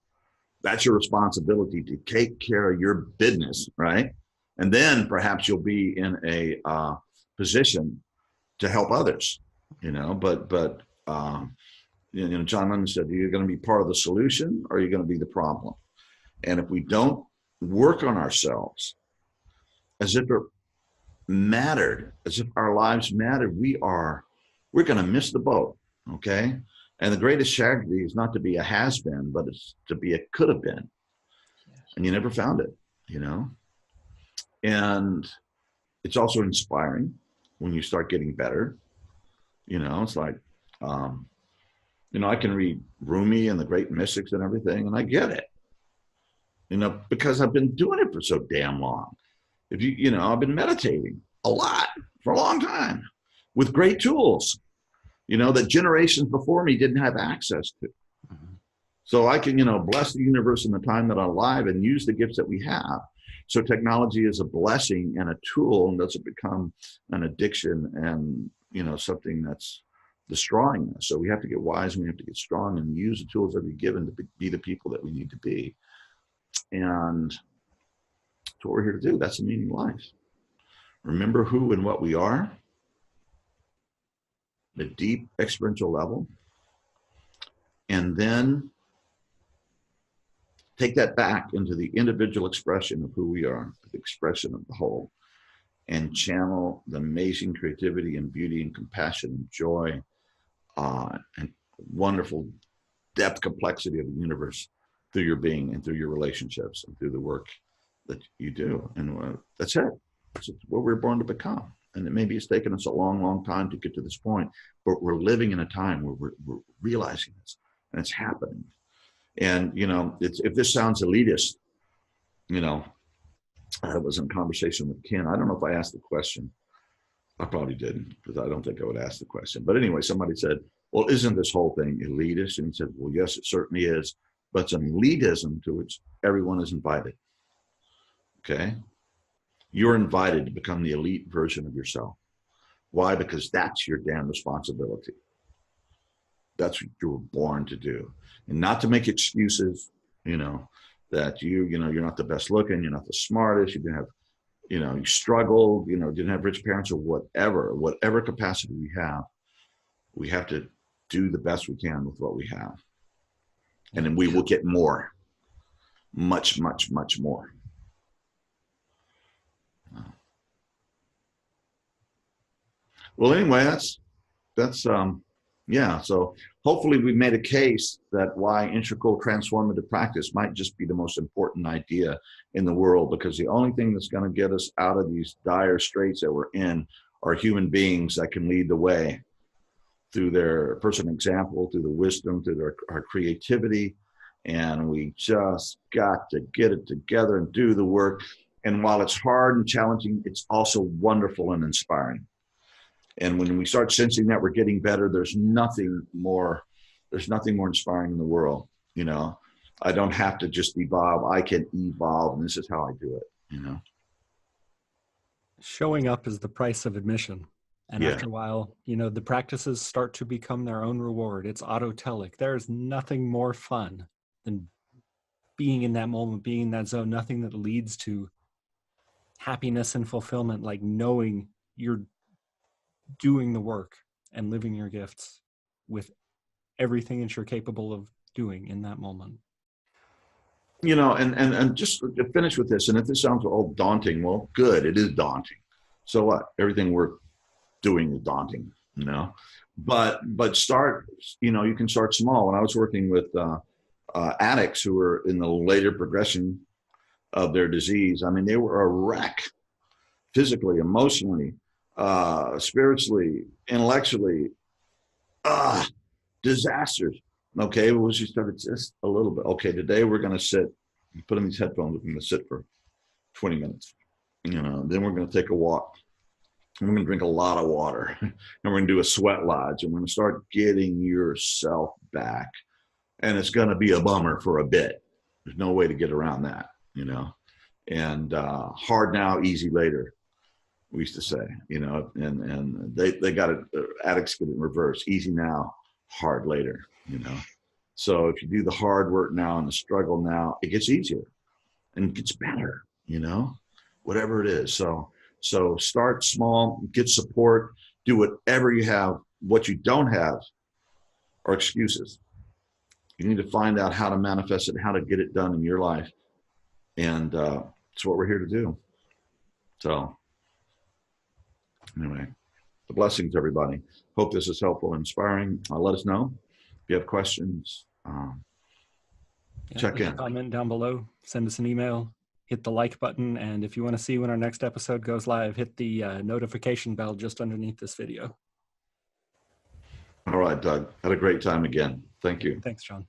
Speaker 1: that's your responsibility to take care of your business, right? And then perhaps you'll be in a position to help others, John Lennon said, you're going to be part of the solution or you're going to be the problem. And if we don't work on ourselves as if it mattered, as if our lives mattered, we're going to miss the boat. Okay. And the greatest tragedy is not to be a has-been, but it's to be a could have been. And you never found it, and it's also inspiring when you start getting better. It's like, I can read Rumi and the great mystics and everything, and I get it, because I've been doing it for so damn long. I've been meditating a lot for a long time with great tools, that generations before me didn't have access to. Mm-hmm. So I can, bless the universe in the time that I'm alive and use the gifts that we have. So technology is a blessing and a tool, and doesn't become an addiction and, something that's destroying us. So we have to get wise and we have to get strong and use the tools that we're given to be the people that we need to be. And that's what we're here to do. That's the meaning of life. Remember who and what we are, the deep experiential level, and then take that back into the individual expression of who we are, the expression of the whole, and channel the amazing creativity and beauty and compassion and joy and wonderful depth, complexity of the universe through your being and through your relationships and through the work that you do. And that's it. That's what we're born to become. And maybe it's taken us a long, long time to get to this point, but we're living in a time where we're realizing this, and it's happening. And, if this sounds elitist, I was in conversation with Ken. I don't know if I asked the question. I probably didn't, because I don't think I would ask the question. But anyway, somebody said, well, isn't this whole thing elitist? And he said, well, yes, it certainly is. But it's an elitism to which everyone is invited. Okay? You're invited to become the elite version of yourself. Why? Because that's your damn responsibility. That's what you were born to do. And not to make excuses, that you're not the best looking, you're not the smartest, you didn't have, you struggled, didn't have rich parents or whatever capacity we have to do the best we can with what we have. And then we will get more, much, much, much more. Well, anyway, that's so hopefully we've made a case that why integral transformative practice might just be the most important idea in the world, because the only thing that's going to get us out of these dire straits that we're in are human beings that can lead the way through their personal example, through the wisdom, through our creativity. And we just got to get it together and do the work. And while it's hard and challenging, it's also wonderful and inspiring. And when we start sensing that we're getting better, there's nothing more inspiring in the world. I don't have to just evolve. I can evolve. And this is how I do it,
Speaker 2: Showing up is the price of admission. And after a while, the practices start to become their own reward. It's autotelic. There's nothing more fun than being in that moment, being in that zone, nothing that leads to happiness and fulfillment, like knowing you're doing the work and living your gifts with everything that you're capable of doing in that moment.
Speaker 1: And just to finish with this, and if this sounds all daunting, well, good, it is daunting. So what? Everything we're doing is daunting, but start, you can start small. When I was working with addicts who were in the later progression of their disease, they were a wreck, physically, emotionally, spiritually, intellectually, disasters. Okay, well, she started just a little bit. Okay, today we're going to sit, put on these headphones, we're going to sit for 20 minutes. Then we're going to take a walk. And we're going to drink a lot of water. And we're going to do a sweat lodge. And we're going to start getting yourself back. And it's going to be a bummer for a bit. There's no way to get around that, And hard now, easy later, we used to say, and they got it, addicts get it in reverse. Easy now, hard later, you know. So if you do the hard work now and the struggle now, it gets easier and it gets better, you know, whatever it is. So start small, get support, do whatever you have. What you don't have are excuses. You need to find out how to manifest it, how to get it done in your life. And it's what we're here to do. So anyway, the blessings, everybody. Hope this is helpful and inspiring. Let us know if you have questions. Check in.
Speaker 2: Comment down below, send us an email, hit the like button, and if you want to see when our next episode goes live, hit the notification bell just underneath this video.
Speaker 1: All right, Doug. Had a great time again. Thank you.
Speaker 2: Thanks, John.